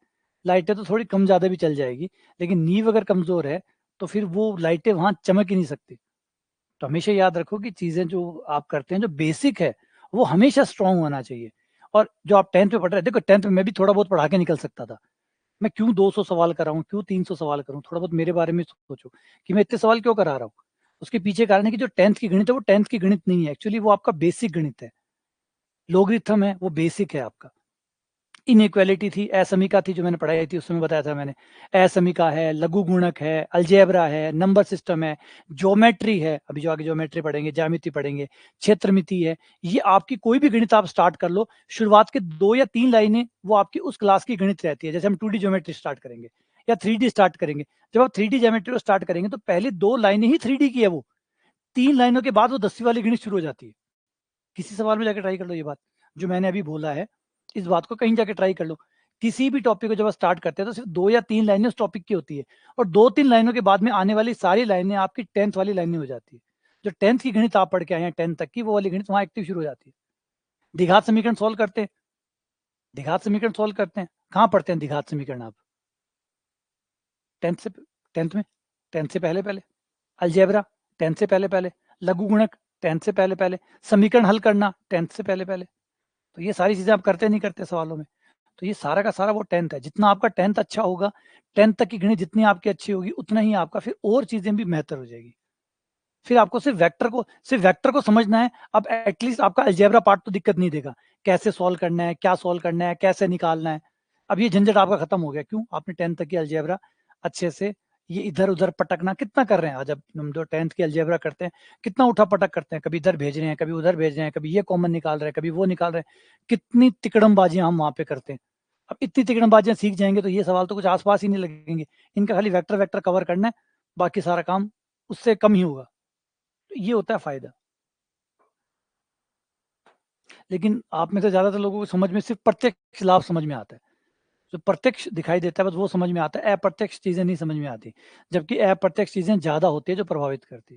लाइटें तो थोड़ी कम ज्यादा भी चल जाएगी, लेकिन नींव अगर कमजोर है तो फिर वो लाइटें वहां चमक ही नहीं सकती। तो हमेशा याद रखो कि चीजें जो आप करते हैं जो बेसिक है वो हमेशा स्ट्रांग होना चाहिए। और जो आप 10th में पढ़ रहे हैं, देखो 10th में मैं भी थोड़ा बहुत पढ़ा के निकल सकता था, मैं क्यों 200 सवाल कर रहा हूँ, क्यों 300 सवाल करूँ, थोड़ा बहुत मेरे बारे में सोचो कि मैं इतने सवाल क्यों करा रहा हूँ। उसके पीछे कारण है कि जो 10th की गणित है वो 10th की गणित नहीं है, एक्चुअली वो आपका बेसिक गणित है। लोगरिथम है वो बेसिक है आपका। इनइक्वालिटी थी, असमीका थी जो मैंने पढ़ाई थी उसमें बताया था मैंने। असमीका है, लघु गुणक है, अलजेब्रा है, नंबर सिस्टम है, ज्योमेट्री है, अभी जो आगे ज्योमेट्री पढ़ेंगे, ज्यामिति पढ़ेंगे, क्षेत्रमिति है। ये आपकी कोई भी गणित आप स्टार्ट कर लो, शुरुआत के 2 या 3 लाइनें वो आपकी उस क्लास की गणित रहती है। जैसे हम 2D ज्योमेट्री स्टार्ट करेंगे या 3D स्टार्ट करेंगे, जब आप 3D ज्योमेट्री को स्टार्ट करेंगे तो पहले 2 लाइनें ही 3D की है, वो 3 लाइनों के बाद वो 10वीं वाली गणित शुरू हो जाती है। किसी सवाल में जाकर ट्राई कर लो ये बात जो मैंने अभी बोला है, इस बात को कहीं जाके ट्राई कर लो। किसी भी टॉपिक को जब आप स्टार्ट करते हैं तो सिर्फ 2 या 3 लाइनें उस टॉपिक की होती है, और 2-3 लाइनों के बाद में आने वाली सारी लाइनें आपकी 10th वाली लाइनें हो जाती है। जो 10th की गणित आप पढ़ के आए हैं 10th तक की, वो वाली गणित वहां एक्टिव शुरू हो जाती है। द्विघात समीकरण सॉल्व करते हैं, द्विघात समीकरण सॉल्व करते हैं, कहाँ पढ़ते हैं द्विघात समीकरण आप? 10th से, 10th में, 10th से पहले पहले। अलजेब्रा 10th से पहले पहले। लघु गुणक 10th से पहले पहले। समीकरण हल करना 10th से पहले पहले। तो ये सारी चीजें आप करते नहीं करते सवालों में, तो ये सारा का सारा वो 10th है। जितना आपका 10th अच्छा होगा, 10th तक की गणित जितनी आपकी अच्छी होगी, उतना ही आपका फिर और चीजें भी बेहतर हो जाएगी। फिर आपको सिर्फ वेक्टर को समझना है। अब एटलीस्ट आपका अलजेब्रा पार्ट तो दिक्कत नहीं देगा, कैसे सॉल्व करना है, क्या सॉल्व करना है, कैसे निकालना है। अब ये झंझट आपका खत्म हो गया, क्यों? आपने 10th तक की अलजेब्रा अच्छे से, ये इधर उधर पटकना कितना कर रहे हैं आज, अब हम जो 10th की अलजेब्रा करते हैं कितना उठा पटक करते हैं, कभी इधर भेज रहे हैं, कभी उधर भेज रहे हैं, कभी ये कॉमन निकाल रहे हैं, कभी वो निकाल रहे हैं, कितनी तिकड़मबाजियां हम वहां पे करते हैं। अब इतनी तिकड़मबाजियां सीख जाएंगे तो ये सवाल तो कुछ आसपास ही नहीं लगेंगे, इनका खाली वेक्टर वेक्टर कवर करना है, बाकी सारा काम उससे कम ही होगा। तो ये होता है फायदा। लेकिन आप में से ज्यादातर लोगों को समझ में सिर्फ प्रत्यक्ष लाभ समझ में आता है, जो प्रत्यक्ष दिखाई देता है बस वो समझ में आता है, अप्रत्यक्ष चीजें नहीं समझ में आती। जबकि अप्रत्यक्ष चीजें ज्यादा होती है जो प्रभावित करती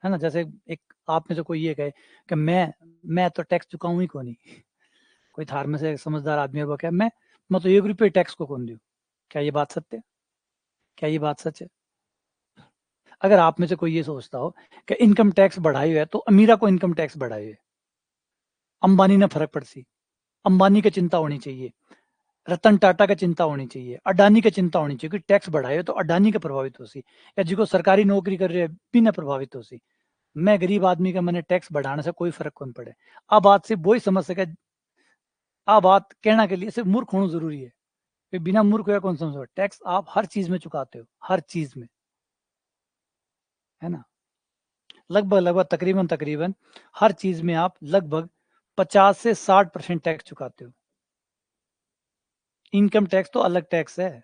है ना। जैसे एक आप में से कोई ये कहे कि मैं तो टैक्स चुकाऊं ही कौन नहीं, कोई थार में से समझदार आदमी है वो कहे मैं तो 1 रुपये टैक्स को कौन दूं। क्या ये बात सत्य है? क्या ये बात सच है? अगर आप में से कोई ये सोचता हो कि इनकम टैक्स बढ़ाई है तो अमीरा को इनकम टैक्स बढ़ाई है, अंबानी ने फर्क पड़ती, अंबानी की चिंता होनी चाहिए, रतन टाटा का चिंता होनी चाहिए, अडानी का चिंता होनी चाहिए कि टैक्स बढ़ाए तो अडानी का प्रभावित हो सी, या जिसको सरकारी नौकरी कर रहे हैं बिना प्रभावित हो सी। मैं गरीब आदमी का मैंने टैक्स बढ़ाने से कोई फर्क कौन पड़े। अब बात से वही समझ सके, अब बात कहना के लिए सिर्फ मूर्ख होना जरूरी है, कि बिना मूर्ख हुआ कौन समझो। टैक्स आप हर चीज में चुकाते हो, हर चीज में, है ना। लगभग लगभग तकरीबन तकरीबन हर चीज में आप लगभग 50 से 60% टैक्स चुकाते हो। इनकम टैक्स तो अलग टैक्स है,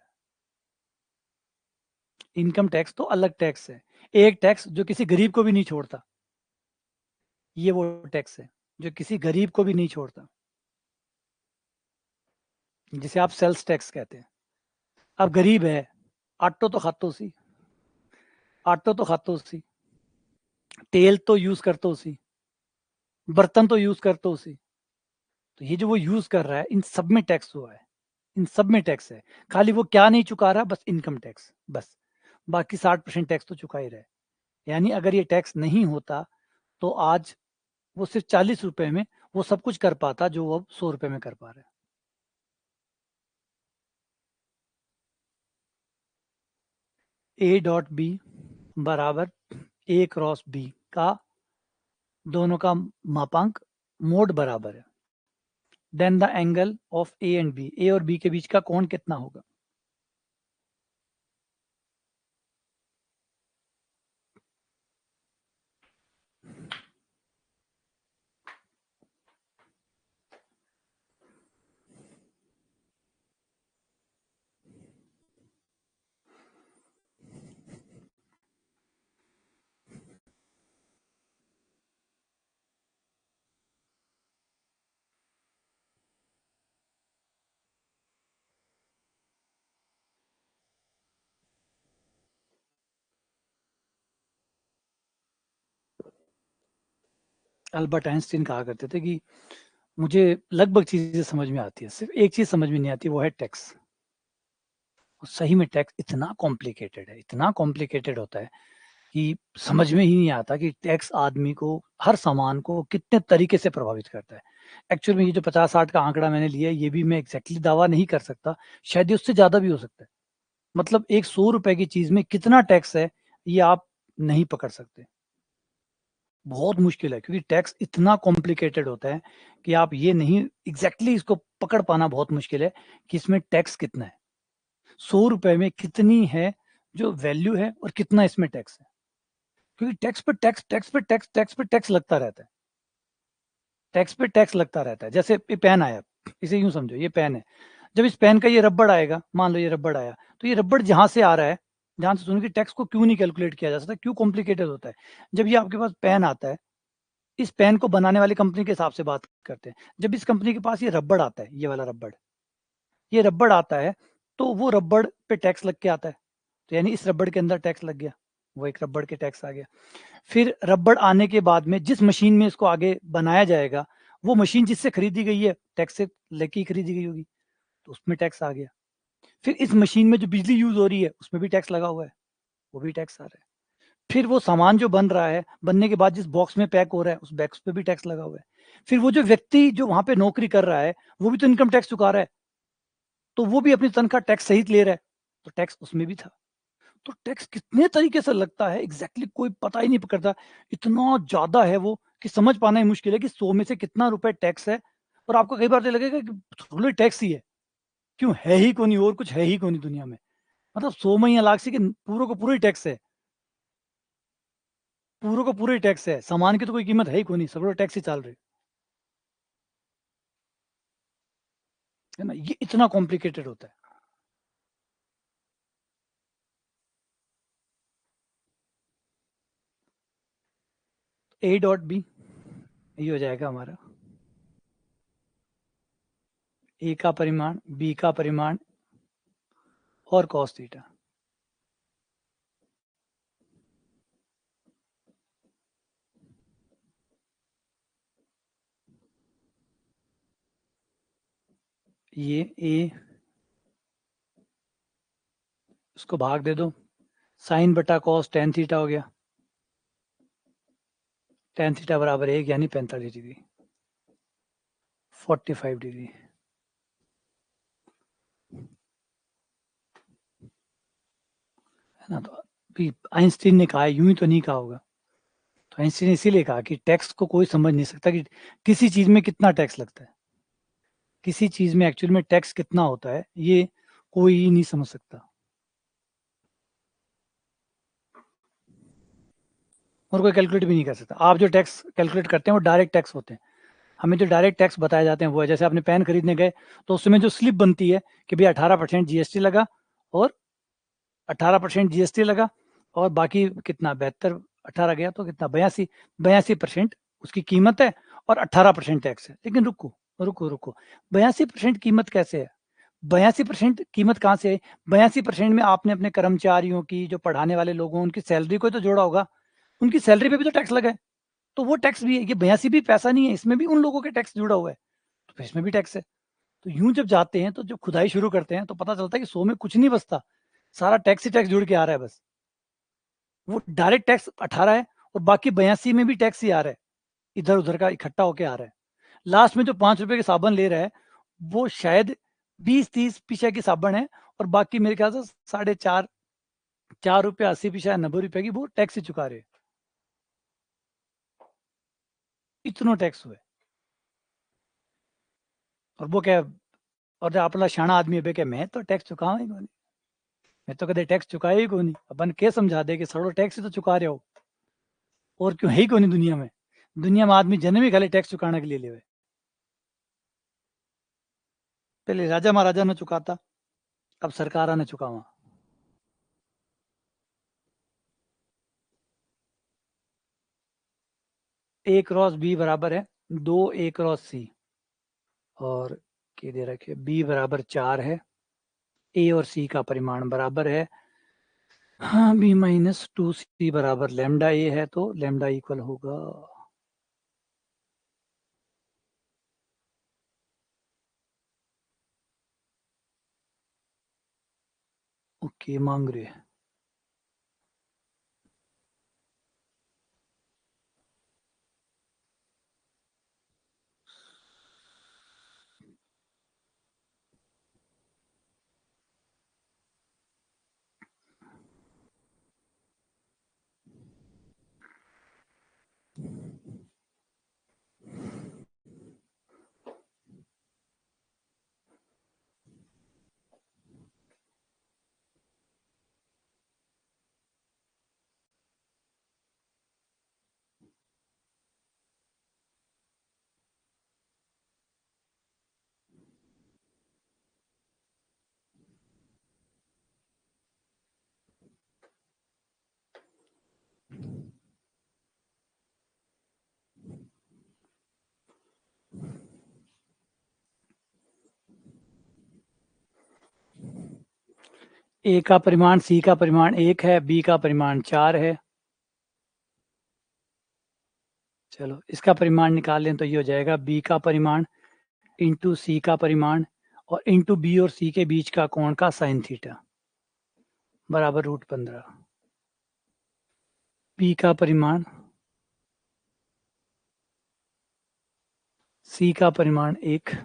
इनकम टैक्स तो अलग टैक्स है। एक टैक्स जो किसी गरीब को भी नहीं छोड़ता, ये वो टैक्स है जो किसी गरीब को भी नहीं छोड़ता, जिसे आप सेल्स टैक्स कहते हैं। अब गरीब है, आटो तो खातो सी, आटो तो खातो सी, तेल तो यूज करते सी, बर्तन तो यूज करते सी। तो ये जो वो यूज कर रहा है इन सब में टैक्स हुआ है, इन सब में टैक्स है। खाली वो क्या नहीं चुका रहा, बस इनकम टैक्स, बस। बाकी 60% टैक्स तो चुका ही रहा है। यानी अगर ये टैक्स नहीं होता तो आज वो सिर्फ 40 रुपए में वो सब कुछ कर पाता जो वो अब 100 रुपए में कर पा रहा है। ए डॉट बी बराबर ए क्रॉस बी का दोनों का मापांक मोड बराबर है, then the angle of A and B, A और बी के बीच का कोण कितना होगा। अल्बर्ट आइंस्टीन कहा करते थे कि मुझे लगभग चीजें समझ में आती है, सिर्फ एक चीज समझ में नहीं आती, वो है टैक्स। सही में टैक्स इतना कॉम्प्लिकेटेड है, इतना कॉम्प्लिकेटेड होता है कि समझ में ही नहीं आता कि टैक्स आदमी को, हर सामान को कितने तरीके से प्रभावित करता है। एक्चुअल में ये जो 50-60 का आंकड़ा मैंने लिया है, ये भी मैं एग्जैक्टली दावा नहीं कर सकता, शायद ये उससे ज्यादा भी हो सकता है। मतलब एक 100 रुपए की चीज में कितना टैक्स है, ये आप नहीं पकड़ सकते। बहुत मुश्किल है, क्योंकि टैक्स इतना कॉम्प्लिकेटेड होता है कि आप ये नहीं एग्जैक्टली इसको पकड़ पाना बहुत मुश्किल है कि इसमें टैक्स कितना है, 100 रुपए में कितनी है जो वैल्यू है और कितना इसमें टैक्स है। क्योंकि टैक्स पे टैक्स, टैक्स पे टैक्स, टैक्स पे टैक्स लगता रहता है, टैक्स पे टैक्स लगता रहता है। जैसे ये पेन आया, इसे यूं समझो ये पेन है, जब इस पेन का ये रबड़ आएगा, मान लो ये रबड़ आया, तो ये रबड़ जहां से आ रहा है, जहां से सुनो कि टैक्स को क्यों नहीं कैलकुलेट किया जा सकता, क्यों कॉम्प्लिकेटेड होता है। जब ये आपके पास पेन आता है, इस पेन को बनाने वाली कंपनी के हिसाब से बात करते हैं, जब इस कंपनी के पास ये रबड़ आता है, ये वाला रबड़, ये रबड़ आता है, तो वो रबड़ पे टैक्स लग के आता है, तो यानी इस रबड़ के अंदर टैक्स लग गया, वो एक रबड़ के टैक्स आ गया। फिर रबड़ आने के बाद में जिस मशीन में इसको आगे बनाया जाएगा, वो मशीन जिससे खरीदी गई है टैक्स से लेके ही खरीदी गई होगी, तो उसमें टैक्स आ गया। फिर इस मशीन में जो बिजली यूज हो रही है उसमें भी टैक्स लगा हुआ है, वो भी टैक्स आ रहा है। फिर वो सामान जो बन रहा है, बनने के बाद जिस बॉक्स में पैक हो रहा है, उस बॉक्स पे भी टैक्स लगा हुआ है। फिर वो जो व्यक्ति जो वहां पे नौकरी कर रहा है, वो भी तो इनकम टैक्स चुका रहा है, तो वो भी अपनी तनख्वाह टैक्स सहित ले रहा है, तो टैक्स उसमें भी था। तो टैक्स कितने तरीके से लगता है एग्जैक्टली कोई पता ही नहीं पकड़ता, इतना ज्यादा है वो कि समझ पाना ही मुश्किल है कि 100 में से कितना रुपए टैक्स है। और आपको कई बार तो लगेगा कि थोड़ी टैक्स ही है, क्यों है ही कौन, और कुछ है ही कौन दुनिया में। मतलब 100 में ही लाख से कि पूरे को पूरे टैक्स है, पूरे को पूरे टैक्स है, सामान की तो कोई कीमत है ही कौन, सब टैक्स ही चल रही है ना। ये इतना कॉम्प्लिकेटेड होता है। ए डॉट बी, ये हो जाएगा हमारा ए का परिमाण, बी का परिमाण और कॉस थीटा। ये ए, उसको भाग दे दो, साइन बटा कॉस टेन थीटा हो गया, टेन थीटा बराबर 1 यानी 45 डिग्री, 45 डिग्री, है ना। तो अभी आइंस्टीन ने कहा, यूं ही तो नहीं कहा होगा, तो आइंस्टीन ने इसीलिए कहा कि टैक्स को कोई समझ नहीं सकता कि किसी चीज में कितना टैक्स लगता है, किसी चीज में एक्चुअल में टैक्स कितना होता है, ये कोई नहीं समझ सकता और कोई कैलकुलेट भी नहीं कर सकता। आप जो टैक्स कैलकुलेट करते हैं वो डायरेक्ट टैक्स होते हैं, हमें जो डायरेक्ट टैक्स बताए जाते हैं वो है, जैसे आपने पेन खरीदने गए तो उसमें जो स्लिप बनती है कि भैया 18% जीएसटी लगा, और 18% जीएसटी लगा, और बाकी कितना 72, 18 गया तो कितना 82, 82% उसकी कीमत है, और 18% टैक्स है। लेकिन रुको रुको रुको, 82% कीमत कैसे है, 82% कीमत कहाँ से है, 82% में आपने अपने कर्मचारियों की, जो पढ़ाने वाले लोगों उनकी सैलरी को तो जोड़ा होगा, उनकी सैलरी पे भी तो टैक्स लगा है, तो वो टैक्स भी है। ये 82 भी पैसा नहीं है, इसमें भी उन लोगों के टैक्स जुड़ा हुआ है, तो फिर इसमें भी टैक्स है। तो यूं जब जाते हैं, तो जब खुदाई शुरू करते हैं तो पता चलता है कि 100 में कुछ नहीं बचता, सारा टैक्स ही टैक्स जुड़ के आ रहा है बस। वो डायरेक्ट टैक्स 18 है, और बाकी 82 में भी टैक्स ही आ रहा है, इधर उधर का इकट्ठा होके आ रहा है। लास्ट में जो 5 रुपए के साबन ले रहा है, वो शायद 20-30 पीछे की साबन है, और बाकी मेरे ख्याल से 4.5, 4 रुपये 80 पैसे, 90 रुपए की वो टैक्स ही चुका रहे, इतना टैक्स हुआ है। और वो क्या, और जो अपना शाना आदमी है क्या, मैं तो टैक्स चुकाऊं ही कौन, मैं तो कदे टैक्स चुकाया ही कौन, अपन के समझा दे कि सड़ो टैक्स ही तो चुका रहे हो, और क्यों है ही कौन दुनिया में, दुनिया में आदमी जन्म ही खाली टैक्स चुकाने के लिए ले हुए। पहले राजा महाराजा ने चुकाता, अब सरकार ने चुकावा। ए क्रॉस बी बराबर है 2 A क्रॉस C, और के दे रखे बी बराबर 4 है, ए और सी का परिमाण बराबर है, हाँ B-2C बराबर लेमडा ए है, तो लेमडा इक्वल होगा, ओके मांग रहे हैं। ए का परिमाण सी का परिमाण 1 है, बी का परिमाण 4 है। चलो इसका परिमाण निकाल लें तो ये हो जाएगा बी का परिमाण इंटू सी का परिमाण और इंटू बी और सी के बीच का कोण का साइन थीटा बराबर √15। बी का परिमाण सी का परिमाण 1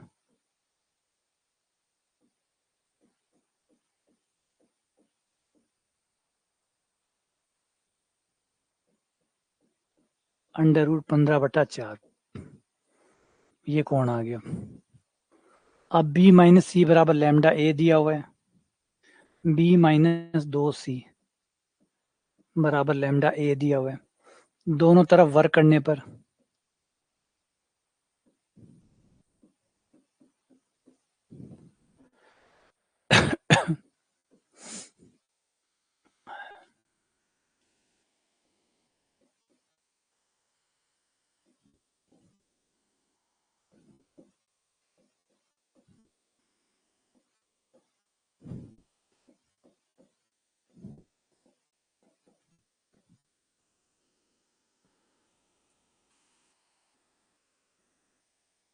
√15/4 ये कोण आ गया। अब b माइनस सी बराबर लैम्डा ए दिया हुआ है, b माइनस 2c बराबर लैम्डा ए दिया हुआ है। दोनों तरफ वर्क करने पर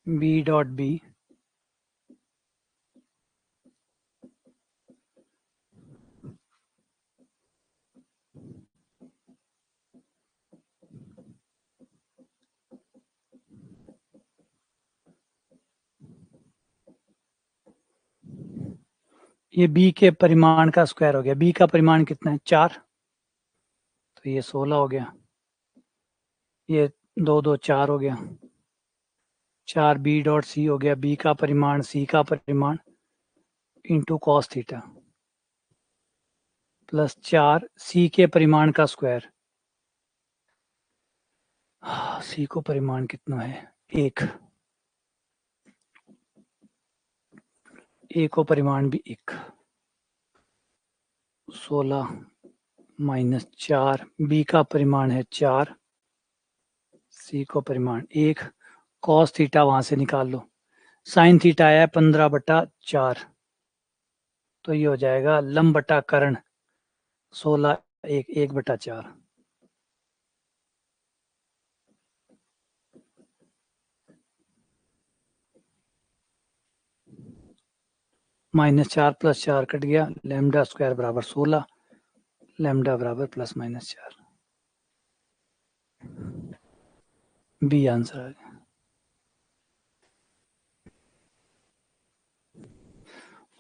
b डॉट बी ये b के परिमाण का स्क्वायर हो गया। b का परिमाण कितना है 4, तो ये 16 हो गया। ये 2 2 4 हो गया। 4 b डॉट सी हो गया, b का परिमाण c का परिमाण into cos theta plus 4 c के परिमाण का स्क्वायर। c को परिमाण कितना है 1, a को परिमाण भी 1। 16 माइनस 4, b का परिमाण है 4, c को परिमाण 1, कॉस थीटा वहां से निकाल लो, साइन थीटा आया 15/4, तो ये हो जाएगा लंब बटा कर्ण 16 1/4। -4 + 4 कट गया, लैम्डा स्क्वायर बराबर 16, लैम्डा बराबर +-4। बी आंसर आ गया।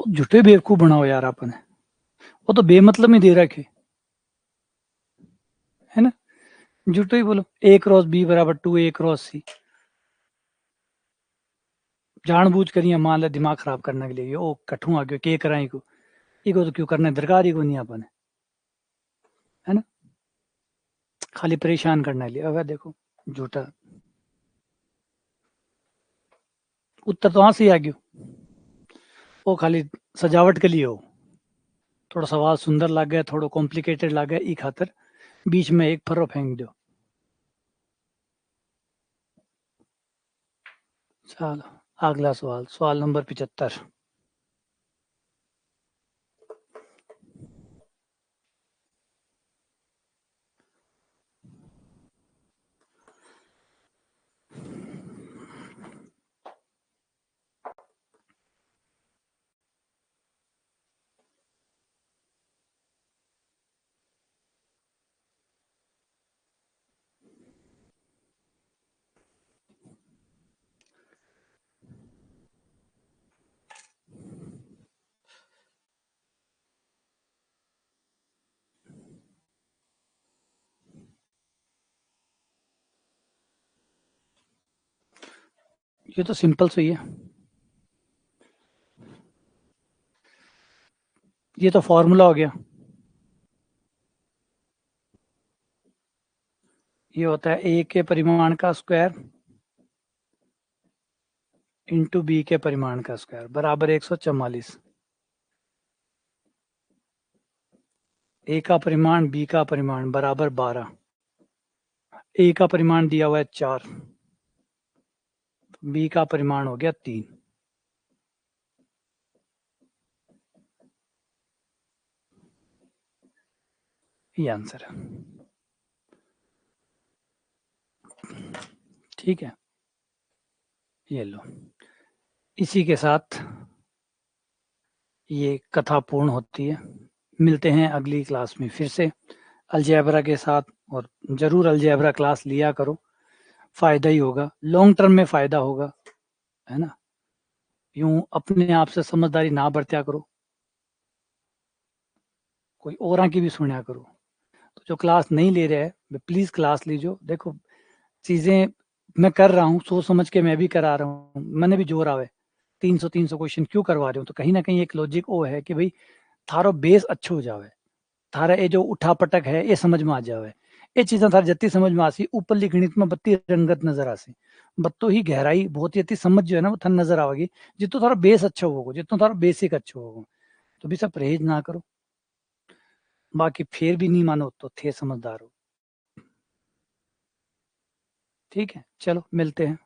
झूठे बेवकूफ बनाओ यार आपने, वो तो बेमतलब में दे रखे है ना, झूठे ही बोलो a क्रॉस b बराबर 2a क्रॉस c, जानबूझ कर या मान लो दिमाग खराब करने के लिए ओ कठू आ गयो के कराई को इको तो क्यों करना है, दरकार ही को नहीं अपन है ना, खाली परेशान करने के लिए। अब देखो झूठा उत्तर तो वहां से ही आ गयो, वो खाली सजावट के लिए हो, थोड़ा सवाल सुंदर लग गया, थोड़ा कॉम्प्लिकेटेड लग गया, ई खातर बीच में एक फर्रो फेंक दो। चलो अगला सवाल, सवाल नंबर 75। ये तो सिंपल सही है, ये तो फॉर्मूला हो गया, ये होता है a के परिमाण का स्क्वायर इंटू बी के परिमाण का स्क्वायर बराबर 144। a का परिमाण b का परिमाण बराबर 12, a का परिमाण दिया हुआ है 4, b का परिमाण हो गया 3। ये आंसर है। ठीक है, ये लो। इसी के साथ ये कथा पूर्ण होती है। मिलते हैं अगली क्लास में फिर से अलजेब्रा के साथ, और जरूर अलजेब्रा क्लास लिया करो, फायदा ही होगा, लॉन्ग टर्म में फायदा होगा, है ना। यूं अपने आप से समझदारी ना बरत्या करो, कोई और की भी सुना करो। तो जो क्लास नहीं ले रहे हैं प्लीज क्लास लीजिए। देखो चीजें मैं कर रहा हूँ सोच समझ के, मैं भी करा रहा हूँ, मैंने भी जोर आवे 300 क्वेश्चन क्यों करवा रहे हूँ, तो कहीं ना कहीं एक लॉजिक वो है कि भाई थारो बेस अच्छो हो जावे, थारा ये जो उठा पटक है ये समझ में आ जावे, ये चीज़ें थार जत्ती समझ में आसी ऊपरली गणित में बत्ती रंगत नजर आसी, बत्तो ही गहराई बहुत ही अति समझ जो है ना वो थन नजर आवेगी, जितो थारा बेस अच्छा होगा, जितो थारा बेसिक अच्छा होगा। तो भी सब परहेज ना करो, बाकी फिर भी नहीं मानो तो थे समझदार हो। ठीक है, चलो मिलते हैं।